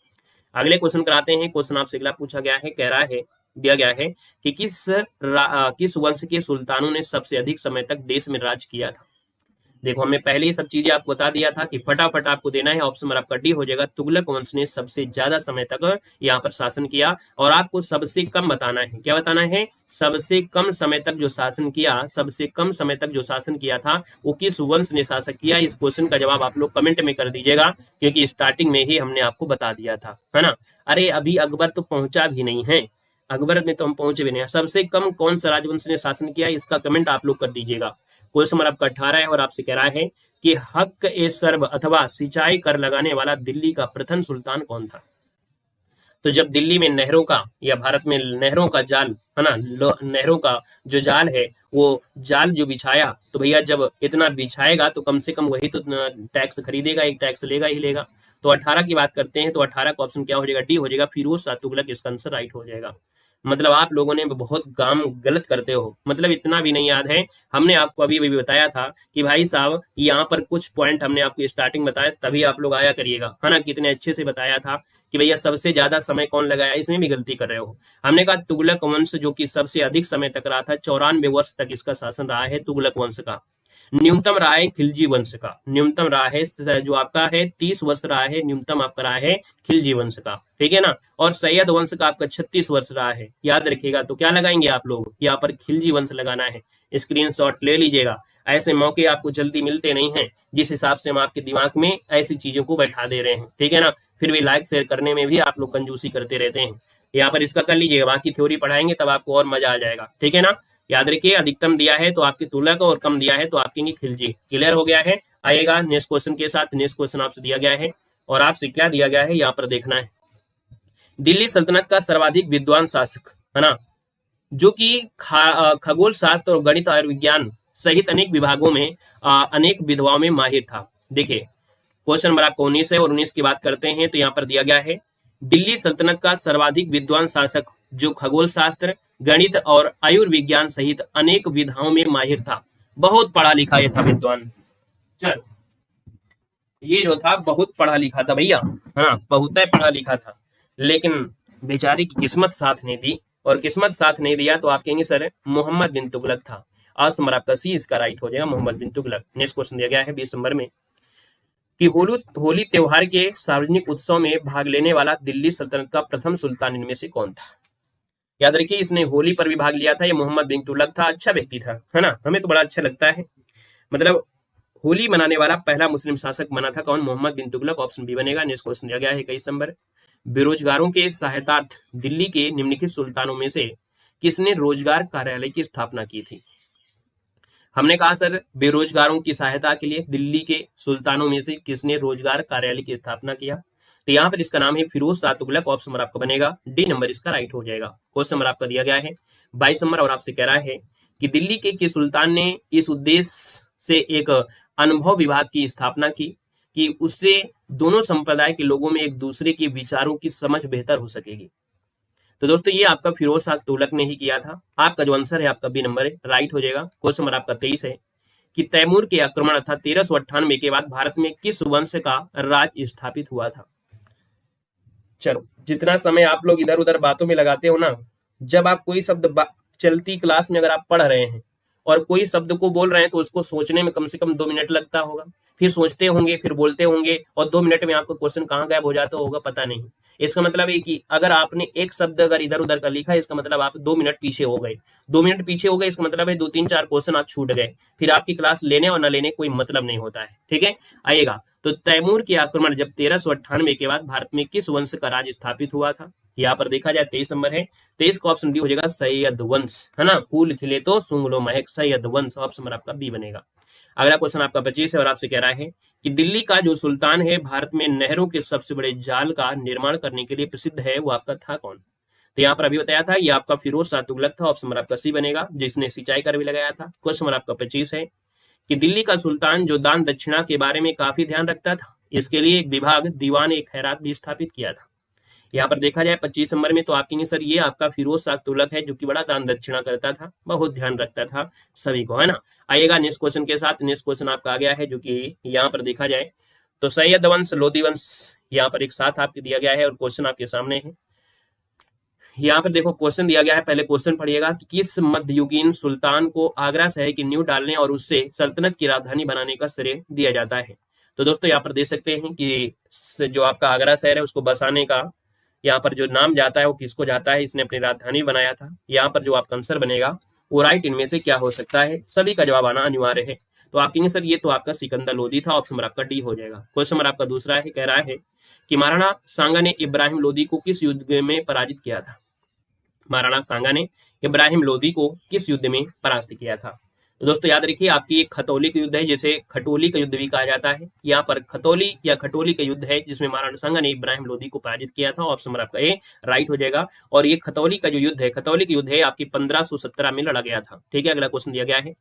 अगले क्वेश्चन कराते हैं। क्वेश्चन आपसे अगला पूछा गया है, कह रहा है, दिया गया है कि किस वंश के सुल्तानों ने सबसे अधिक समय तक देश में राज किया था? देखो, हमने पहले ही सब चीजें आपको बता दिया था कि फटाफट आपको देना है। ऑप्शन नंबर आपका डी हो जाएगा, तुगलक वंश ने सबसे ज्यादा समय तक यहाँ पर शासन किया। और आपको सबसे कम बताना है। क्या बताना है? सबसे कम समय तक जो शासन किया, सबसे कम समय तक जो शासन किया था वो किस वंश ने शासन किया? इस क्वेश्चन का जवाब आप लोग कमेंट में कर दीजिएगा, क्योंकि स्टार्टिंग में ही हमने आपको बता दिया था, है ना। अरे अभी अकबर तो पहुंचा भी नहीं है, अकबर में तो हम पहुंचे भी नहीं। सबसे कम कौन सा राजवंश ने शासन किया, इसका कमेंट आप लोग कर दीजिएगा। क्वेश्चन नंबर आपका 18 है, और आपसे कह रहा है कि हक ए सर्व अथवा सिंचाई कर लगाने वाला दिल्ली का प्रथम सुल्तान कौन था? तो जब दिल्ली में नहरों का, या भारत में नहरों का जाल, है ना, नहरों का जो जाल है वो जाल जो बिछाया, तो भैया जब इतना बिछाएगा तो कम से कम वही तो टैक्स खरीदेगा, एक टैक्स लेगा ही लेगा। तो 18 की बात करते हैं तो 18 का ऑप्शन क्या हो जाएगा? डी हो जाएगा, फिरोज शाह तुगलक इसका आंसर राइट हो जाएगा। मतलब आप लोगों ने बहुत काम गलत करते हो, मतलब इतना भी नहीं याद है। हमने आपको अभी भी बताया था कि भाई साहब यहाँ पर कुछ पॉइंट हमने आपको स्टार्टिंग बताया, तभी आप लोग आया करिएगा, है ना। कितने अच्छे से बताया था कि भैया सबसे ज्यादा समय कौन लगाया, इसमें भी गलती कर रहे हो। हमने कहा तुगलक वंश जो कि सबसे अधिक समय तक रहा था, 94 वर्ष तक इसका शासन रहा है तुगलक वंश का। न्यूनतम रहा है खिलजी वंश का, न्यूनतम रहा है जो आपका है 30 वर्ष रहा है, न्यूनतम आपका रहा है खिलजी वंश का, ठीक है ना। और सैयद वंश का आपका 36 वर्ष रहा है, याद रखिएगा। तो क्या लगाएंगे आप लोग, यहाँ पर खिलजी वंश लगाना है, स्क्रीनशॉट ले लीजिएगा। ऐसे मौके आपको जल्दी मिलते नहीं हैं, जिस हिसाब से हम आपके दिमाग में ऐसी चीजों को बैठा दे रहे हैं, ठीक है ना। फिर भी लाइक शेयर करने में भी आप लोग कंजूसी करते रहते हैं। यहाँ पर इसका कर लीजिएगा, बाकी थ्योरी पढ़ाएंगे तब आपको और मजा आ जाएगा, ठीक है ना। याद रखिए, अधिकतम दिया है तो आपकी तुलक और कम दिया है तो आपकी खिलजी। क्लियर हो गया है। आएगा नेक्स्ट क्वेश्चन के साथ। नेक्स्ट क्वेश्चन आपसे दिया गया है और आपसे क्या दिया गया है यहाँ पर देखना है। दिल्ली सल्तनत का सर्वाधिक विद्वान शासक, है ना, जो कि खगोल शास्त्र और गणित आयुर्विज्ञान सहित अनेक विभागों में अनेक विधवाओं में माहिर था। देखिए क्वेश्चन नंबर आपको 19 है और 19 की बात करते हैं तो यहाँ पर दिया गया है दिल्ली सल्तनत का सर्वाधिक विद्वान शासक जो खगोल शास्त्र, गणित और आयुर्विज्ञान सहित अनेक विधाओं में माहिर था। बहुत पढ़ा लिखा ये था विद्वान। चल, ये जो था बहुत पढ़ा लिखा था भैया, हाँ बहुत पढ़ा लिखा था, लेकिन बेचारी की किस्मत साथ नहीं दी। और किस्मत साथ नहीं दिया तो आप कहेंगे सर मोहम्मद बिन तुगलक था। आज नंबर आपका सी इसका राइट हो जाएगा, मोहम्मद बिन तुगलक। नेक्स्ट क्वेश्चन दिया गया है 20 नंबर में कि होली त्योहार के सार्वजनिक उत्सव में भाग लेने वाला दिल्ली सल्तनत का प्रथम सुल्तान इनमें से कौन था। याद रखिए, इसने होली पर भी भाग लिया था, ये मोहम्मद बिन तुगलक था। अच्छा व्यक्ति था, है ना, हमें तो बड़ा अच्छा लगता है। मतलब होली मनाने वाला पहला मुस्लिम शासक बना था कौन, मोहम्मद बिन तुगलक। ऑप्शन बी बनेगा। नेक्स्ट क्वेश्चन दिया गया है 21 नंबर, बेरोजगारों के सहायतार्थ दिल्ली के निम्नलिखित सुल्तानों में से किसने रोजगार कार्यालय की स्थापना की थी। हमने कहा सर बेरोजगारों की सहायता के लिए दिल्ली के सुल्तानों में से किसने रोजगार कार्यालय की स्थापना किया, तो यहाँ पर इसका नाम है फिरोज शाह तुगलक। ऑप्शन नंबर आपका बनेगा डी नंबर इसका राइट हो जाएगा। क्वेश्चन नंबर आपका दिया गया है 22 नंबर और आपसे कह रहा है कि दिल्ली के सुल्तान ने इस उद्देश्य से एक अनुभव विभाग की स्थापना की कि उससे दोनों संप्रदाय के लोगों में एक दूसरे के विचारों की समझ बेहतर हो सकेगी। तो दोस्तों ये आपका फिरोज शाह तुगलक ने ही किया था। आपका जो आंसर है आपका बी नंबर है, राइट हो जाएगा। क्वेश्चन नंबर आपका 23 है कि तैमूर के आक्रमण अर्थात 1398 के बाद भारत में किस वंश का राज स्थापित हुआ था। चलो, जितना समय आप लोग इधर उधर बातों में लगाते हो ना, जब आप कोई शब्द चलती क्लास में अगर आप पढ़ रहे हैं और कोई शब्द को बोल रहे हैं तो उसको सोचने में कम से कम 2 मिनट लगता होगा, फिर सोचते होंगे, फिर बोलते होंगे और 2 मिनट में आपका क्वेश्चन कहाँ गायब हो जाता होगा पता नहीं। इसका मतलब है कि अगर आपने एक शब्द अगर इधर उधर का लिखा है, इसका मतलब आप 2 मिनट पीछे हो गए। 2 मिनट पीछे हो गए इसका मतलब है 2-3-4 क्वेश्चन आप छूट गए, फिर आपकी क्लास लेने और न लेने कोई मतलब नहीं होता है, ठीक है। आइएगा, तो तैमूर के आक्रमण जब 1398 के बाद भारत में किस वंश का राज स्थापित हुआ था। यहाँ पर देखा जाए 23 नंबर है, 23 का ऑप्शन बी हो जाएगा सैयद वंश, है ना। फूल खिले तो सूंघ लो महक, सैयद वंश। ऑप्शन नंबर आपका बी बनेगा। अगला क्वेश्चन आपका 25 है और आपसे कह रहा है कि दिल्ली का जो सुल्तान है भारत में नहरों के सबसे बड़े जाल का निर्माण करने के लिए प्रसिद्ध है, वो आपका था कौन। तो यहाँ पर अभी बताया था ये आपका फिरोज शाह तुगलक था। ऑप्शन नंबर आपका सी बनेगा, जिसने सिंचाई कर भी लगाया था। क्वेश्चन नंबर आपका 25 है कि दिल्ली का सुल्तान जो दान दक्षिणा के बारे में काफी ध्यान रखता था, इसके लिए एक विभाग दीवान ए खैरात भी स्थापित किया था। यहाँ पर देखा जाए 25 नंबर में तो आप कहेंगे सर ये आपका फिरोज शाह तुगलक है जो कि बड़ा दान दक्षिणा करता था, बहुत ध्यान रखता था सभी को, है ना। आइएगा नेक्स्ट क्वेश्चन के साथ। नेक्स्ट क्वेश्चन आपका आ गया है जो कि यहाँ पर देखा जाए तो सैयद वंश, लोधी वंश यहाँ पर एक साथ आपके दिया गया है और क्वेश्चन आपके सामने है। यहाँ पर देखो क्वेश्चन दिया गया है, पहले क्वेश्चन पढ़िएगा कि किस मध्ययुगीन सुल्तान को आगरा शहर की नींव डालने और उससे सल्तनत की राजधानी बनाने का श्रेय दिया जाता है। तो दोस्तों यहाँ पर देख सकते हैं कि जो आपका आगरा शहर है उसको बसाने का यहाँ पर जो नाम जाता है वो किसको जाता है, इसने अपनी राजधानी बनाया था। यहाँ पर जो आपका आंसर बनेगा वो राइट इनमें से क्या हो सकता है, सभी का जवाब आना अनिवार्य है। तो आप कहेंगे सर ये तो आपका सिकंदर लोदी था। ऑप्शन नंबर आपका डी हो जाएगा। क्वेश्चन नंबर आपका दूसरा है, कह रहा है कि महाराणा सांगा ने इब्राहिम लोदी को किस युद्ध में पराजित किया था। महाराणा सांगा ने इब्राहिम लोदी को किस युद्ध में परास्त किया था। तो दोस्तों याद रखिए आपकी एक खतौली का युद्ध है, जिसे खटोली का युद्ध भी कहा जाता है। यहाँ पर खतौली या खटोली का युद्ध है जिसमें महाराणा सांगा ने इब्राहिम लोदी को पराजित किया था। ऑप्शन नंबर आपका ए राइट हो जाएगा। और ये खतौली का जो युद्ध है, खतौली का युद्ध है आपकी 1517 में लड़ा गया था, ठीक है। अगला क्वेश्चन दिया गया है,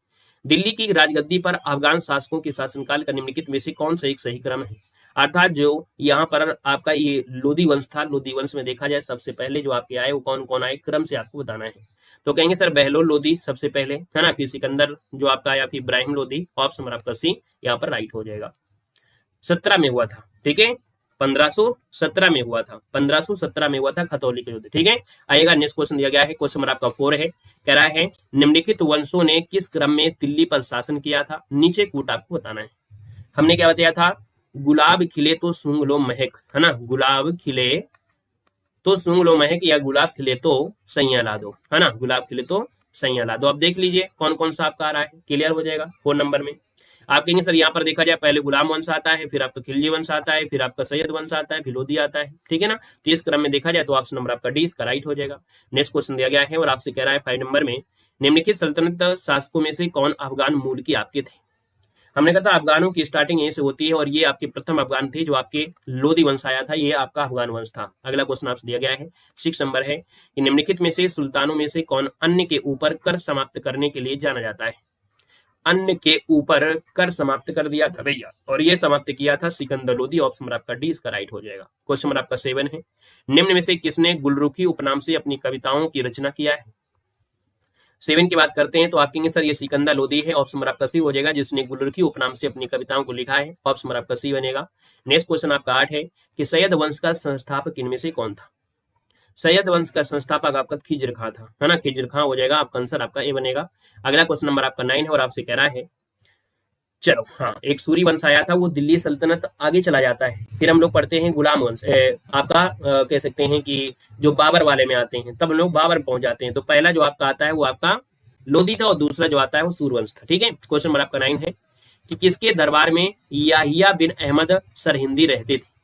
दिल्ली की राजगद्दी पर अफगान शासकों के शासनकाल का निम्नलिखित में से कौन सा एक सही क्रम है। अर्थात जो यहाँ पर आपका ये लोधी वंश था, लोधी वंश में देखा जाए सबसे पहले जो आपके आए वो कौन कौन आए, क्रम से आपको बताना है। तो कहेंगे सर बहलोल लोधी सबसे पहले, है ना, फिर सिकंदर जो आपका आया, फिर इब्राहिम लोधी, ऑप्शन नंबर आपका सी यहाँ पर राइट हो जाएगा। 17 में हुआ था, ठीक है, 1517 में हुआ था, 1517 में हुआ था खतौली का युद्ध, ठीक है। आएगा नेक्स्ट क्वेश्चन दिया गया है, क्वेश्चन नंबर आपका 4 है, कह रहा है निम्नलिखित वंशों ने किस क्रम में दिल्ली पर शासन किया था, नीचे कूट आपको बताना है। हमने क्या बताया था, गुलाब खिले तो सूंघ लो महक, है ना, गुलाब खिले तो सूंघ लो महक, या गुलाब खिले तो सैया ला दो, है ना, गुलाब खिले तो सैया ला दो। अब देख लीजिए कौन कौन सा आपका आ रहा है, क्लियर हो जाएगा 4 नंबर में। आप कहेंगे सर यहाँ पर देखा जाए पहले गुलाम वंश आता है, फिर आपका खिलजी वंश आता है, फिर आपका सैयद वंश आता है, फिर लोधी आता है, ठीक है ना। तो इस क्रम में देखा जाए तो ऑप्शन नंबर आपका डी इसका राइट हो जाएगा। नेक्स्ट क्वेश्चन दिया गया है और आपसे कह रहा है 5 नंबर में, निम्नलिखित सल्तनत शासकों में से कौन अफगान मूल के आपके थे। हमने कहा था अफगानों की स्टार्टिंग यहीं से होती है और ये आपके प्रथम अफगान थे जो आपके लोधी वंश आया था, ये आपका अफगान वंश था। अगला क्वेश्चन आपसे दिया गया है 6 नंबर है कि निम्नलिखित में से सुल्तानों में से कौन अन्य के ऊपर कर समाप्त करने के लिए जाना जाता है। अन्य के ऊपर कर समाप्त कर दिया था भैया, और ये समाप्त किया था सिकंदर लोधी, ऑप्शन नंबर आपका डी इसका राइट हो जाएगा। क्वेश्चन नंबर आपका 7 है, निम्न में से किसने गुलरुखी उपनाम से अपनी कविताओं की रचना किया है। 7 की बात करते हैं तो आप कहेंगे सर ये सिकंदर लोधी है, ऑप्शन नंबर आपका सी हो जाएगा, जिसने गुलरुखी उपनाम से अपनी कविताओं को लिखा है, ऑप्शन नंबर आपका सी बनेगा। नेक्स्ट क्वेश्चन आपका 8 है कि सैयद वंश का संस्थापक इनमें से कौन था। सैयद वंश का संस्थापक आपका खिज्र खां था, है ना, खिज्र खां हो जाएगा, आपका आंसर आपका ए बनेगा। अगला क्वेश्चन नंबर आपका 9 है और आपसे कह रहा है, चलो हाँ, एक सूरी वंश आया था, वो दिल्ली सल्तनत आगे चला जाता है, फिर हम लोग पढ़ते हैं गुलाम वंश, आपका कह सकते हैं कि जो बाबर वाले में आते हैं, तब हम लोग बाबर पहुंच जाते हैं। तो पहला जो आपका आता है वो आपका लोधी था और दूसरा जो आता है वो सूरवंश था, ठीक है। क्वेश्चन नंबर आपका 9 है कि किसके दरबार में याहिया बिन अहमद सरहिंदी रहते थे।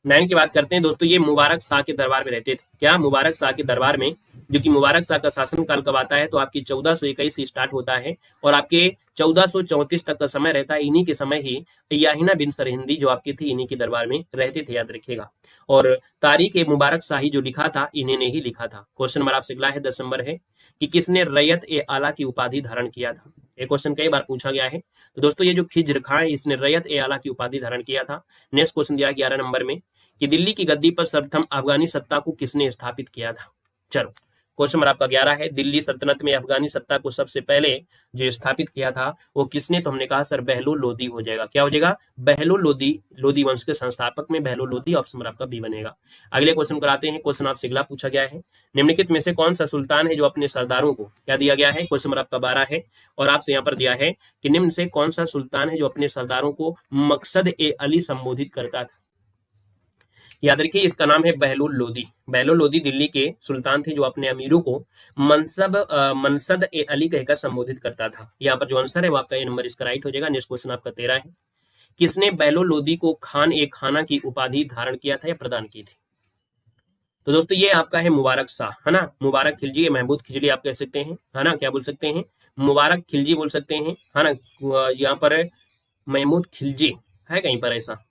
9 की बात करते हैं दोस्तों, ये मुबारक शाह के दरबार में रहते थे। क्या, मुबारक शाह के दरबार में, जो कि मुबारक शाह का शासनकाल कब आता है तो आपकी 1421 से स्टार्ट होता है और आपके 1434 तक का समय रहता है। इन्हीं के समय ही याहिना बिन सरहिंदी जो आपकी थी इन्हीं के दरबार में रहते थे, याद रखिएगा। और तारीख ए मुबारक शाही जो लिखा था इन्हीं ने ही लिखा था। क्वेश्चन नंबर आपसे अगला है 10 नंबर है कि किसने रैयत ए आला की उपाधि धारण किया था। ये क्वेश्चन कई बार पूछा गया है। तो दोस्तों ये जो खिज्र खां है इसने रैयत ए आला की उपाधि धारण किया था। नेक्स्ट क्वेश्चन दिया 11 नंबर में कि दिल्ली की गद्दी पर सर्वप्रथम अफगानी सत्ता को किसने स्थापित किया था। चलो क्वेश्चन नंबर आपका 11 है, दिल्ली सल्तनत में अफगानी सत्ता को सबसे पहले जो स्थापित किया था वो किसने, तो हमने कहा सर बहलोल लोधी हो जाएगा। क्या हो जाएगा, बहलोल लोधी, लोधी वंश के संस्थापक में बहलोल लोधी, ऑप्शन नंबर आपका बी बनेगा। अगले क्वेश्चन कराते हैं। क्वेश्चन आपसे अगला पूछा गया है, निम्नलिखित में से कौन सा सुल्तान है जो अपने सरदारों को, क्या दिया गया है, क्वेश्चन नंबर आपका 12 है और आपसे यहाँ पर दिया है कि निम्न से कौन सा सुल्तान है जो अपने सरदारों को मकसद ए अली संबोधित करता था। याद रखिए इसका नाम है बहलोल लोधी। बहलोल लोधी दिल्ली के सुल्तान थे जो अपने अमीरों को मनसद ए अली कहकर संबोधित करता था। यहाँ पर जो आंसर है वो आपका ए नंबर इसका राइट हो जाएगा। नेक्स्ट क्वेश्चन आपका 13 है, किसने बहलोल लोधी को खान ए खाना की उपाधि धारण किया था या प्रदान की थी। तो दोस्तों ये आपका है मुबारक शाह, है ना, मुबारक खिलजी, महमूद खिलजी आप कह सकते हैं, है ना, क्या बोल सकते हैं, मुबारक खिलजी बोल सकते हैं, है ना। यहाँ पर महमूद खिलजी है कहीं पर ऐसा,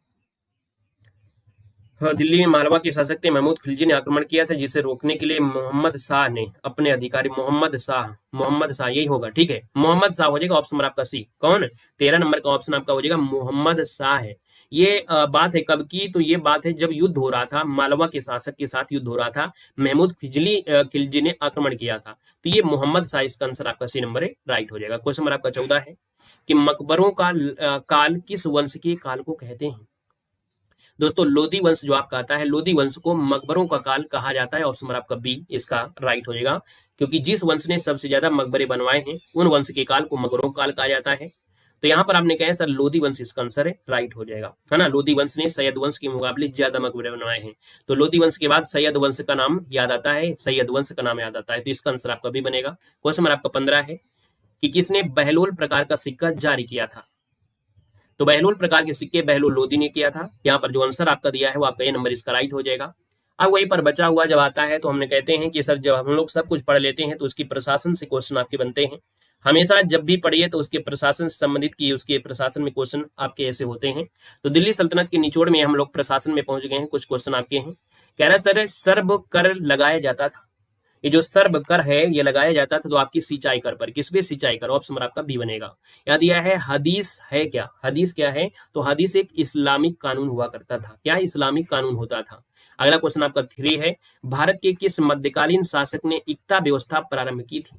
हाँ, दिल्ली में मालवा के शासक थे महमूद खिलजी ने आक्रमण किया था, जिसे रोकने के लिए मोहम्मद शाह ने अपने अधिकारी मोहम्मद शाह यही होगा, ठीक है, मोहम्मद शाह हो जाएगा, ऑप्शन नंबर आपका सी। कौन, 13 नंबर का ऑप्शन आपका हो जाएगा मोहम्मद शाह है। ये बात है कब की, तो ये बात है जब युद्ध हो रहा था, मालवा के शासक के साथ युद्ध हो रहा था, महमूद खिलजी ने आक्रमण किया था, तो ये मोहम्मद शाह, इसका आंसर आपका सी नंबर है, राइट हो जाएगा। क्वेश्चन नंबर आपका 14 है कि मकबरों का काल किस वंश के काल को कहते हैं। दोस्तों लोधी वंश जो आपका आता है, लोधी वंश को मकबरों का काल कहा जाता है, ऑप्शन नंबर आपका बी इसका राइट हो जाएगा, क्योंकि जिस वंश ने सबसे ज्यादा मकबरे बनवाए हैं उन वंश के काल को मकबरों का काल कहा जाता है। तो यहाँ पर आपने कहा सर लोधी वंश इसका आंसर है, राइट हो जाएगा, है ना। लोधी वंश ने सैयद वंश के मुकाबले ज्यादा मकबरे बनवाए हैं, तो लोधी वंश के बाद सैयद वंश का नाम याद आता है, सैयद वंश का नाम याद आता है, तो इसका आंसर आपका भी बनेगा। क्वेश्चन नंबर आपका 15 है कि किसने बहलोल प्रकार का सिक्का जारी किया था। तो बहलोल प्रकार के सिक्के बहलोल लोधी ने किया था। यहाँ पर जो आंसर आपका दिया है वो आपका ए नंबर इसका राइट हो जाएगा। अब वहीं पर बचा हुआ जब आता है तो हमने कहते हैं कि सर जब हम लोग सब कुछ पढ़ लेते हैं तो उसकी प्रशासन से क्वेश्चन आपके बनते हैं। हमेशा जब भी पढ़िए तो उसके प्रशासन से संबंधित की उसके प्रशासन में क्वेश्चन आपके ऐसे होते हैं। तो दिल्ली सल्तनत के निचोड़ में हम लोग प्रशासन में पहुंच गए हैं, कुछ क्वेश्चन आपके हैं। कह रहा है सर सर्व कर लगाया जाता था, ये जो सर्व कर है ये लगाया जाता था तो आपकी सिंचाई कर पर, किस पे? सिंचाई कर। ऑप्शन नंबर आपका बी बनेगा। याद दिया है हदीस है क्या? हदीस क्या है? तो हदीस एक इस्लामिक कानून हुआ करता था। क्या? इस्लामिक कानून होता था। अगला क्वेश्चन आपका 3 है, भारत के किस मध्यकालीन शासक ने इक्ता व्यवस्था प्रारंभ की थी?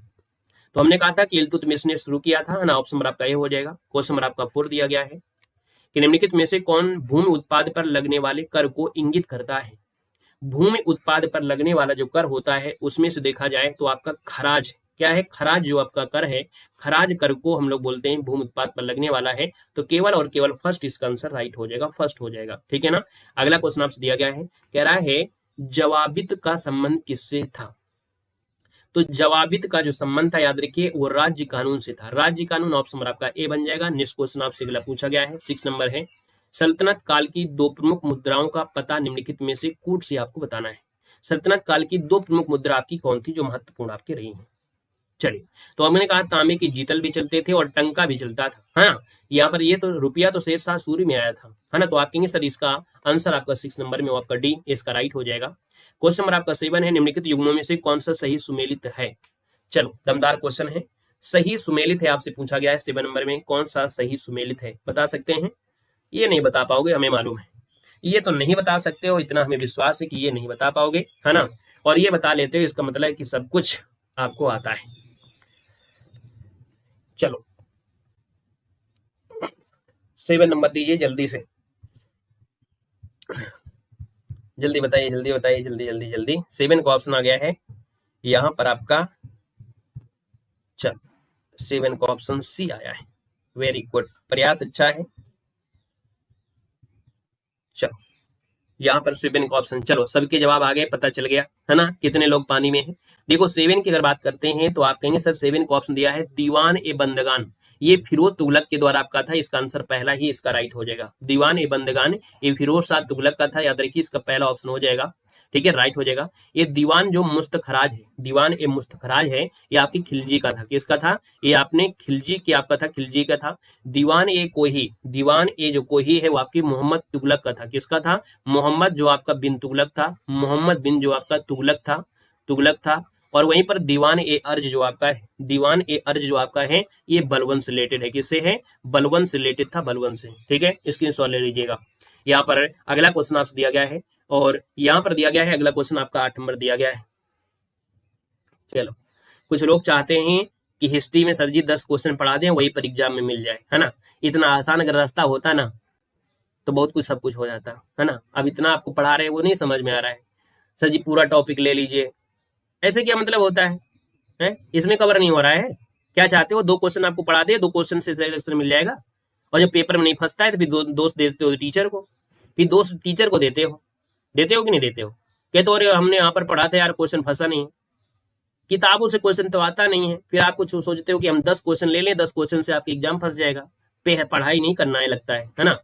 तो हमने कहा था कि इल्तुतमिश ने शुरू किया था, है ना। ऑप्शन नंबर आपका ये हो जाएगा। क्वेश्चन नंबर आपका 4 दिया गया है कि निम्नलिखित में से कौन भूमि उत्पाद पर लगने वाले कर को इंगित करता है? भूमि उत्पाद पर लगने वाला जो कर होता है उसमें से देखा जाए तो आपका खराज, क्या है? खराज जो आपका कर है, खराज कर को हम लोग बोलते हैं भूमि उत्पाद पर लगने वाला है। तो केवल और केवल फर्स्ट इसका आंसर राइट हो जाएगा, फर्स्ट हो जाएगा। ठीक है ना। अगला क्वेश्चन आपसे दिया गया है, कह रहा है जवाबित का संबंध किससे था? तो जवाबित का जो संबंध था याद रखिए वो राज्य कानून से था। राज्य कानून ऑप्शन नंबर आपका ए बन जाएगा। नेक्स्ट क्वेश्चन आपसे अगला पूछा गया है 6 नंबर है, सल्तनत काल की 2 प्रमुख मुद्राओं का पता निम्नलिखित में से कूट से आपको बताना है। सल्तनत काल की 2 प्रमुख मुद्रा आपकी कौन थी जो महत्वपूर्ण आपकी रही है? चलिए, तो हमने कहा तांबे की जीतल भी चलते थे और टंका भी चलता था, है ना। यहाँ पर ये तो रुपया तो शेरशाह सूरी में आया था, है ना। तो आप कहेंगे सर इसका आंसर आपका 6 नंबर में आपका डी इसका राइट हो जाएगा। क्वेश्चन नंबर आपका 7 है, निम्नलिखित युग्मों में से कौन सा सही सुमेलित है? चलो, दमदार क्वेश्चन है। सही सुमेलित है आपसे पूछा गया है 7 नंबर में, कौन सा सही सुमेलित है बता सकते हैं? ये नहीं बता पाओगे, हमें मालूम है। ये तो नहीं बता सकते हो, इतना हमें विश्वास है कि ये नहीं बता पाओगे, है ना। और ये बता लेते हो इसका मतलब है कि सब कुछ आपको आता है। चलो 7 नंबर दीजिए जल्दी से, जल्दी बताइए, जल्दी बताइए, जल्दी जल्दी जल्दी। 7 का ऑप्शन आ गया है यहाँ पर आपका। चलो 7 का ऑप्शन सी आया है। वेरी गुड, प्रयास अच्छा है। चलो यहाँ पर 7 का ऑप्शन, चलो सबके जवाब आ गए, पता चल गया है ना कितने लोग पानी में हैं। देखो 7 की अगर बात करते हैं तो आप कहेंगे सर 7 का ऑप्शन दिया है दीवान ए बंदगान, ये फिरोज तुगलक के द्वारा आपका था। इसका आंसर पहला ही इसका राइट हो जाएगा। दीवान ए बंदगान ये फिरोज शाह तुगलक का था, याद रखिए इसका पहला ऑप्शन हो जाएगा। ठीक है, राइट हो जाएगा। ये दीवान जो मुस्तखराज है, दीवान ए मुस्तखराज है, ये आपकी खिलजी का था। किसका था? ये आपने खिलजी की आपका था, खिलजी का था। दीवान ए कोही, दीवान ए जो कोही है वो आपकी मोहम्मद तुगलक का था। किसका था? मोहम्मद जो आपका बिन तुगलक था, मोहम्मद बिन जो आपका तुगलक था, तुगलक था। और वहीं पर दीवान ए अर्ज जो आपका है, दीवान ए अर्ज जो आपका है ये बलवन से रिलेटेड है। किससे है? बलवन से रिलेटेड था, बलवन से। ठीक है, स्क्रीनशॉट ले लीजिएगा। यहाँ पर अगला क्वेश्चन आपसे दिया गया है और यहाँ पर दिया गया है अगला क्वेश्चन आपका 8 नंबर दिया गया है। चलो, कुछ लोग चाहते हैं कि हिस्ट्री में सर जी 10 क्वेश्चन पढ़ा दें वही पर एग्जाम में मिल जाए, है ना। इतना आसान अगर रास्ता होता ना तो बहुत कुछ सब कुछ हो जाता, है ना। अब इतना आपको पढ़ा रहे हैं वो नहीं समझ में आ रहा है, सर जी पूरा टॉपिक ले लीजिए, ऐसे क्या मतलब होता है? इसमें कवर नहीं हो रहा है। क्या चाहते हो 2 क्वेश्चन आपको पढ़ा दे, 2 क्वेश्चन से सिलेक्शन मिल जाएगा। और जब पेपर में नहीं फंसता है तो फिर दोस्त देते हो टीचर को, फिर दोस्त टीचर को देते हो, देते हो कि नहीं देते हो? कहते हो अरे हमने यहाँ पर पढ़ा था यार क्वेश्चन फंसा नहीं, किताबों से क्वेश्चन तो आता नहीं है। फिर आप कुछ सोचते हो कि हम 10 क्वेश्चन ले लें, 10 क्वेश्चन से आपकी एग्जाम फंस जाएगा, पढ़ाई नहीं करना है लगता है ना।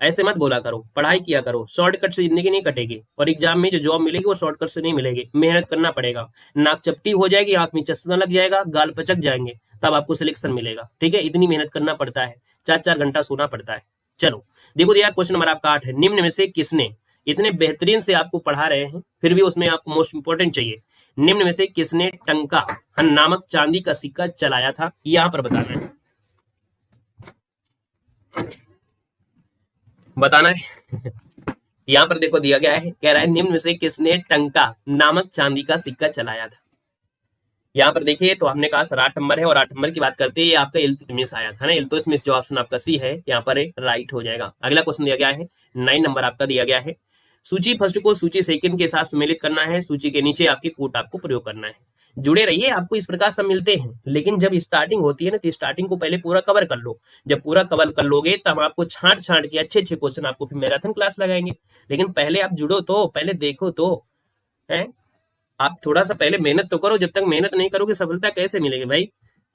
ऐसे मत बोला करो, पढ़ाई किया करो, शॉर्टकट से जिंदगी नहीं कटेगी। और एग्जाम में जो जॉब मिलेगी वो शॉर्टकट से नहीं मिलेगी, मेहनत करना पड़ेगा। नाक चपटी हो जाएगी, आंख में चश्मा लग जाएगा, गाल पचक जाएंगे, तब आपको सिलेक्शन मिलेगा। ठीक है, इतनी मेहनत करना पड़ता है, 4-4 घंटा सोना पड़ता है। चलो देखो दिया क्वेश्चन नंबर आपका 8 है, निम्न में से किसने, इतने बेहतरीन से आपको पढ़ा रहे हैं फिर भी उसमें आपको मोस्ट इंपोर्टेंट चाहिए, निम्न में से किसने टंका नामक चांदी का सिक्का चलाया था? यहां पर बताना है, बताना है। यहाँ पर देखो दिया गया है, कह रहा है निम्न में से किसने टंका नामक चांदी का सिक्का चलाया था? यहाँ पर देखिए तो हमने कहा सर 8 नंबर है, और 8 नंबर की बात करते हैं ये आपका इल्तुतमिश आया था ना। इल्तुतमिश जो ऑप्शन आपका सी है यहाँ पर राइट हो जाएगा। अगला क्वेश्चन दिया गया है 9 नंबर आपका दिया गया है, सूची फर्स्ट को सूची सेकंड के साथ सुमेलित करना है, सूची के नीचे आपकी कूट आपको प्रयोग करना है। जुड़े रहिए, आपको इस प्रकार सब मिलते हैं, लेकिन जब स्टार्टिंग होती है ना तो स्टार्टिंग को पहले पूरा कवर कर लो। जब पूरा कवर कर लोगे तब आपको छांट छांट के अच्छे अच्छे क्वेश्चन आपको फिर मैराथन क्लास लगाएंगे। लेकिन पहले आप जुड़ो तो, पहले देखो तो, है आप थोड़ा सा पहले मेहनत तो करो। जब तक मेहनत नहीं करोगे सफलता कैसे मिलेगी भाई?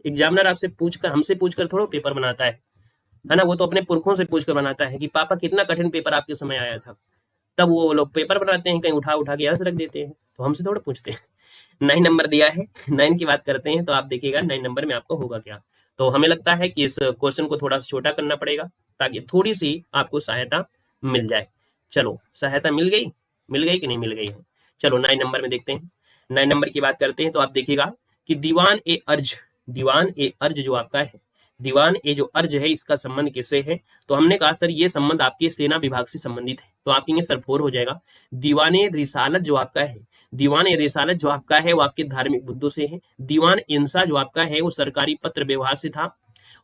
एग्जामिनर आपसे पूछकर, हमसे पूछकर थोड़ा पेपर बनाता है ना। वो तो अपने पुरखों से पूछकर बनाता है कि पापा कितना कठिन पेपर आपके समय आया था, तब वो लोग पेपर बनाते हैं, कहीं उठा उठा के यहाँ से रख देते हैं, तो हमसे थोड़ा पूछते हैं। 9 नंबर दिया है, 9 की बात करते हैं तो आप देखिएगा 9 नंबर में आपको होगा क्या। तो हमें लगता है कि इस क्वेश्चन को थोड़ा सा छोटा करना पड़ेगा ताकि थोड़ी सी आपको सहायता मिल जाए। चलो सहायता मिल गई, मिल गई कि नहीं मिल गई है? चलो 9 नंबर में देखते हैं। 9 नंबर की बात करते हैं तो आप देखिएगा कि दीवान ए अर्ज जो आपका है, दीवान ए जो अर्ज है इसका संबंध किससे है? तो हमने कहा सर ये संबंध आपके सेना विभाग से संबंधित है, तो आप कहेंगे सर 4 हो जाएगा। दीवान ए रिसालत जो आपका है, दीवान ए रिसालत जो आपका है वो आपके धार्मिक मुद्दों से है। दीवान इंसा जो आपका है वो सरकारी पत्र व्यवहार से था।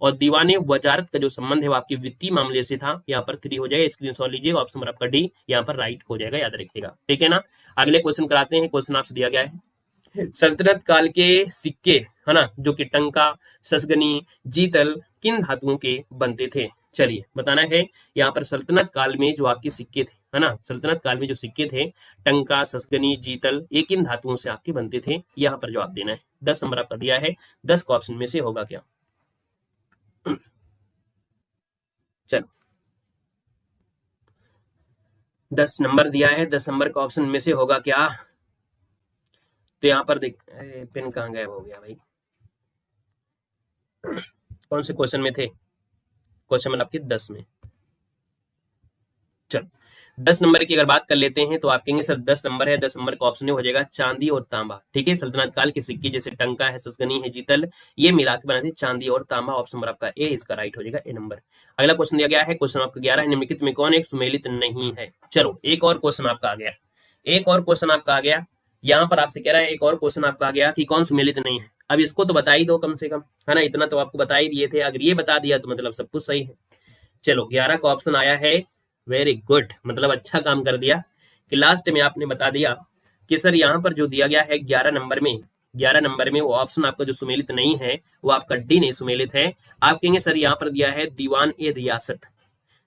और दीवाने वजारत का जो संबंध है वो आपके वित्तीय मामले से था। यहाँ पर 3 हो जाएगा, स्क्रीनशॉट लीजिएगा, ऑप्शन नंबर आपका डी यहाँ पर राइट हो जाएगा, याद रखिएगा, ठीक है ना। अगले क्वेश्चन कराते हैं। क्वेश्चन आपसे दिया गया है सल्तनत काल के सिक्के, है ना, जो कि टंका, ससगनी, जीतल किन धातुओं के बनते थे? चलिए बताना है। यहाँ पर सल्तनत काल में जो आपके सिक्के थे, है ना, सल्तनत काल में जो सिक्के थे टंका, ससगनी, जीतल, ये किन धातुओं से आपके बनते थे? यहाँ पर जवाब देना है। 10 नंबर आपका दिया है, 10 का ऑप्शन में से होगा क्या? चलो 10 नंबर दिया है, 10 नंबर का ऑप्शन में से होगा क्या? तो यहाँ पर देख, पेन कहाँ गायब हो गया भाई? कौन से क्वेश्चन में थे? क्वेश्चन नंबर आपके 10 में। चलो 10 नंबर की अगर बात कर लेते हैं तो आप कहेंगे सर 10 नंबर है, 10 नंबर का ऑप्शन हो जाएगा चांदी और तांबा, ठीक है। सल्तनत काल के सिक्के जैसे टंका है, ससगनी है, जीतल, ये मिला के बनाते चांदी और तांबा। ऑप्शन नंबर आपका ए इसका राइट हो जाएगा, ए नंबर। अगला क्वेश्चन दिया गया है, क्वेश्चन आपका 11 है, निम्नलिखित में कौन एक सुमेलित नहीं है? चलो एक और क्वेश्चन आपका आ गया, एक और क्वेश्चन आपका आ गया। यहाँ पर आपसे कह रहा है एक और क्वेश्चन आपका आ गया कि कौन सुमेलित नहीं है। अब इसको तो बता ही दो कम से कम, है ना, इतना तो आपको बता ही दिए थे। अगर ये बता दिया तो मतलब सब कुछ सही है। चलो 11 का ऑप्शन आया है, वेरी गुड, मतलब अच्छा काम कर दिया कि लास्ट में आपने बता दिया कि सर यहाँ पर जो दिया गया है 11 नंबर में, 11 नंबर में वो ऑप्शन आपका जो सुमेलित नहीं है वो आपका डी नहीं सुमेलित है। आप कहेंगे सर यहाँ पर दिया है दीवान ए रियासत,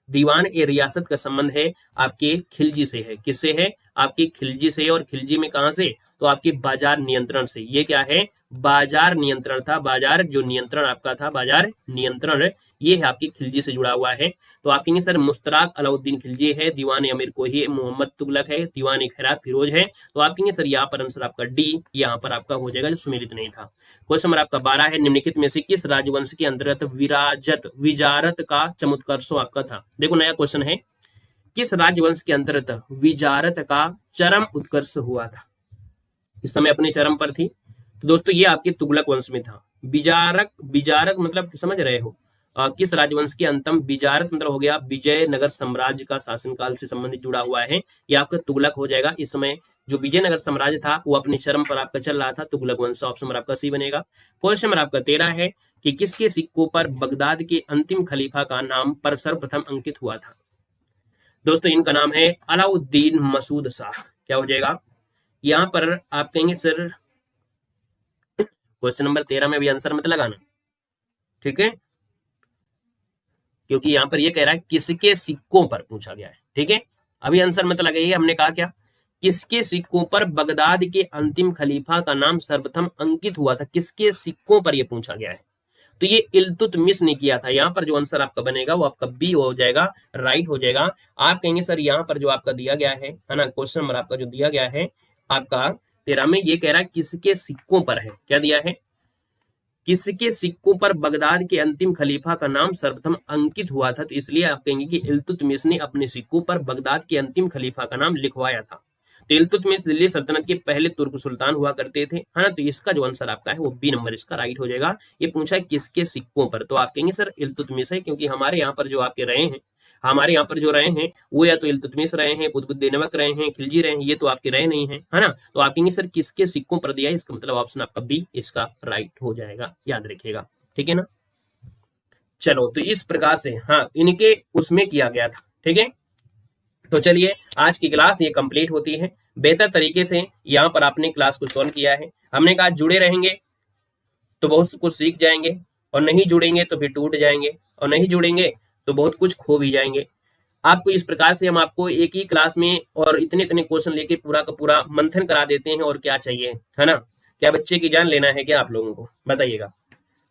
दीवान ए रियासत का संबंध है आपके खिलजी से है। किससे है? आपकी खिलजी से। और खिलजी में कहां से? तो आपके बाजार नियंत्रण से। ये क्या है? बाजार नियंत्रण था, बाजार जो नियंत्रण आपका था, बाजार नियंत्रण, ये है आपकी खिलजी से जुड़ा हुआ है। तो आप कहेंगे सर मुश्ताक अलाउद्दीन खिलजी है, दीवान अमीर कोही मोहम्मद तुगलक है, दीवान खैरात फिरोज है। तो आप कहेंगे सर यहाँ पर आंसर आपका डी यहाँ पर आपका हो जाएगा, जो सुमेलित नहीं था। क्वेश्चन नंबर आपका 12 है, निम्नलिखित में से किस राजवंश के अंतर्गत विजारत का चमत्कर्षो आपका था? देखो नया क्वेश्चन है, किस राजवंश के अंतर्गत विजारत का चरम उत्कर्ष हुआ था? इस समय अपने चरम पर थी। तो दोस्तों ये आपके तुगलक वंश में था। विजारक मतलब समझ रहे हो? किस राजवंश के अंतम? विजारत मतलब हो गया विजयनगर साम्राज्य का शासनकाल से संबंधित जुड़ा हुआ है, ये आपका तुगलक हो जाएगा। इस समय जो विजयनगर साम्राज्य था वो अपने चरम पर आपका चल रहा था, तुगलक वंश। ऑप्शन नंबर आपका सी बनेगा। क्वेश्चन नंबर आपका 13 है कि किसके सिक्कों पर बगदाद के अंतिम खलीफा का नाम पर सर्वप्रथम अंकित हुआ था? दोस्तों इनका नाम है अलाउद्दीन मसूद शाह। क्या हो जाएगा यहाँ पर? आप कहेंगे सर क्वेश्चन नंबर 13 में भी आंसर मत लगाना, ठीक है, क्योंकि यहाँ पर ये कह रहा है किसके सिक्कों पर पूछा गया है, ठीक है। अभी आंसर मत लगाइए, हमने कहा क्या? किसके सिक्कों पर बगदाद के अंतिम खलीफा का नाम सर्वप्रथम अंकित हुआ था? किसके सिक्कों पर यह पूछा गया है? तो ये इल्तुतमिश ने किया था। यहाँ पर जो आंसर आपका बनेगा वो आपका बी हो जाएगा, राइट हो जाएगा। आप कहेंगे सर यहाँ पर जो आपका दिया गया है ना, क्वेश्चन नंबर आपका जो दिया गया है आपका 13 में, ये कह रहा है किसके सिक्कों पर है। क्या दिया है? किसके सिक्कों पर बगदाद के अंतिम खलीफा का नाम सर्वप्रथम अंकित हुआ था? तो इसलिए आप कहेंगे कि इल्तुतमिश ने अपने सिक्कों पर बगदाद के अंतिम खलीफा का नाम लिखवाया था। तो इल्तुतमिश दिल्ली सल्तनत के पहले तुर्क सुल्तान हुआ करते थे, है ना। तो इसका जो आंसर आपका है वो बी नंबर इसका राइट हो जाएगा। ये पूछा है किसके सिक्कों पर, तो आप कहेंगे सर इल्तुतमिश है, क्योंकि हमारे यहाँ पर जो आपके रहे हैं, हमारे यहाँ पर जो रहे हैं वो या तो इल्तुतमिश रहे हैं, कुतुबुद्दीन ऐबक रहे हैं, खिलजी रहे हैं, ये तो आपके रहे नहीं है, है ना। तो आप कहेंगे सर किसके सिक्कों पर दिया है, इसका मतलब ऑप्शन आपका बी इसका राइट हो जाएगा, याद रखिएगा, ठीक है ना। चलो तो इस प्रकार से हाँ इनके उसमें किया गया था, ठीक है। तो चलिए आज की क्लास ये कंप्लीट होती है। बेहतर तरीके से यहाँ पर आपने क्लास को सॉल्व किया है। हमने कहा जुड़े रहेंगे तो बहुत कुछ सीख जाएंगे, और नहीं जुड़ेंगे तो फिर टूट जाएंगे, और नहीं जुड़ेंगे तो बहुत कुछ खो भी जाएंगे। आपको इस प्रकार से हम आपको एक ही क्लास में और इतने इतने क्वेश्चन लेके पूरा का पूरा मंथन करा देते हैं। और क्या चाहिए, है ना। क्या बच्चे की जान लेना है क्या आप लोगों को? बताइएगा।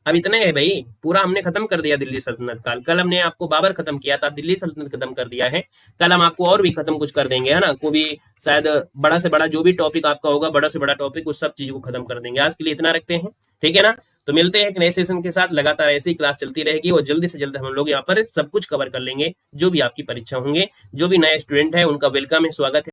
अब इतना है भाई, पूरा हमने खत्म कर दिया दिल्ली सल्तनत काल। कल हमने आपको बाबर खत्म किया था, दिल्ली सल्तनत खत्म कर दिया है। कल हम आपको और भी खत्म कुछ कर देंगे, है ना। कोई भी शायद बड़ा से बड़ा जो भी टॉपिक आपका होगा, बड़ा से बड़ा टॉपिक, उस सब चीज को खत्म कर देंगे। आज के लिए इतना रखते हैं, ठीक है ना। तो मिलते हैं एक नए सेशन के साथ, लगातार ऐसी क्लास चलती रहेगी और जल्दी से जल्द हम लोग यहाँ पर सब कुछ कवर कर लेंगे। जो भी आपकी परीक्षा होंगे, जो भी नए स्टूडेंट है उनका वेलकम है, स्वागत है।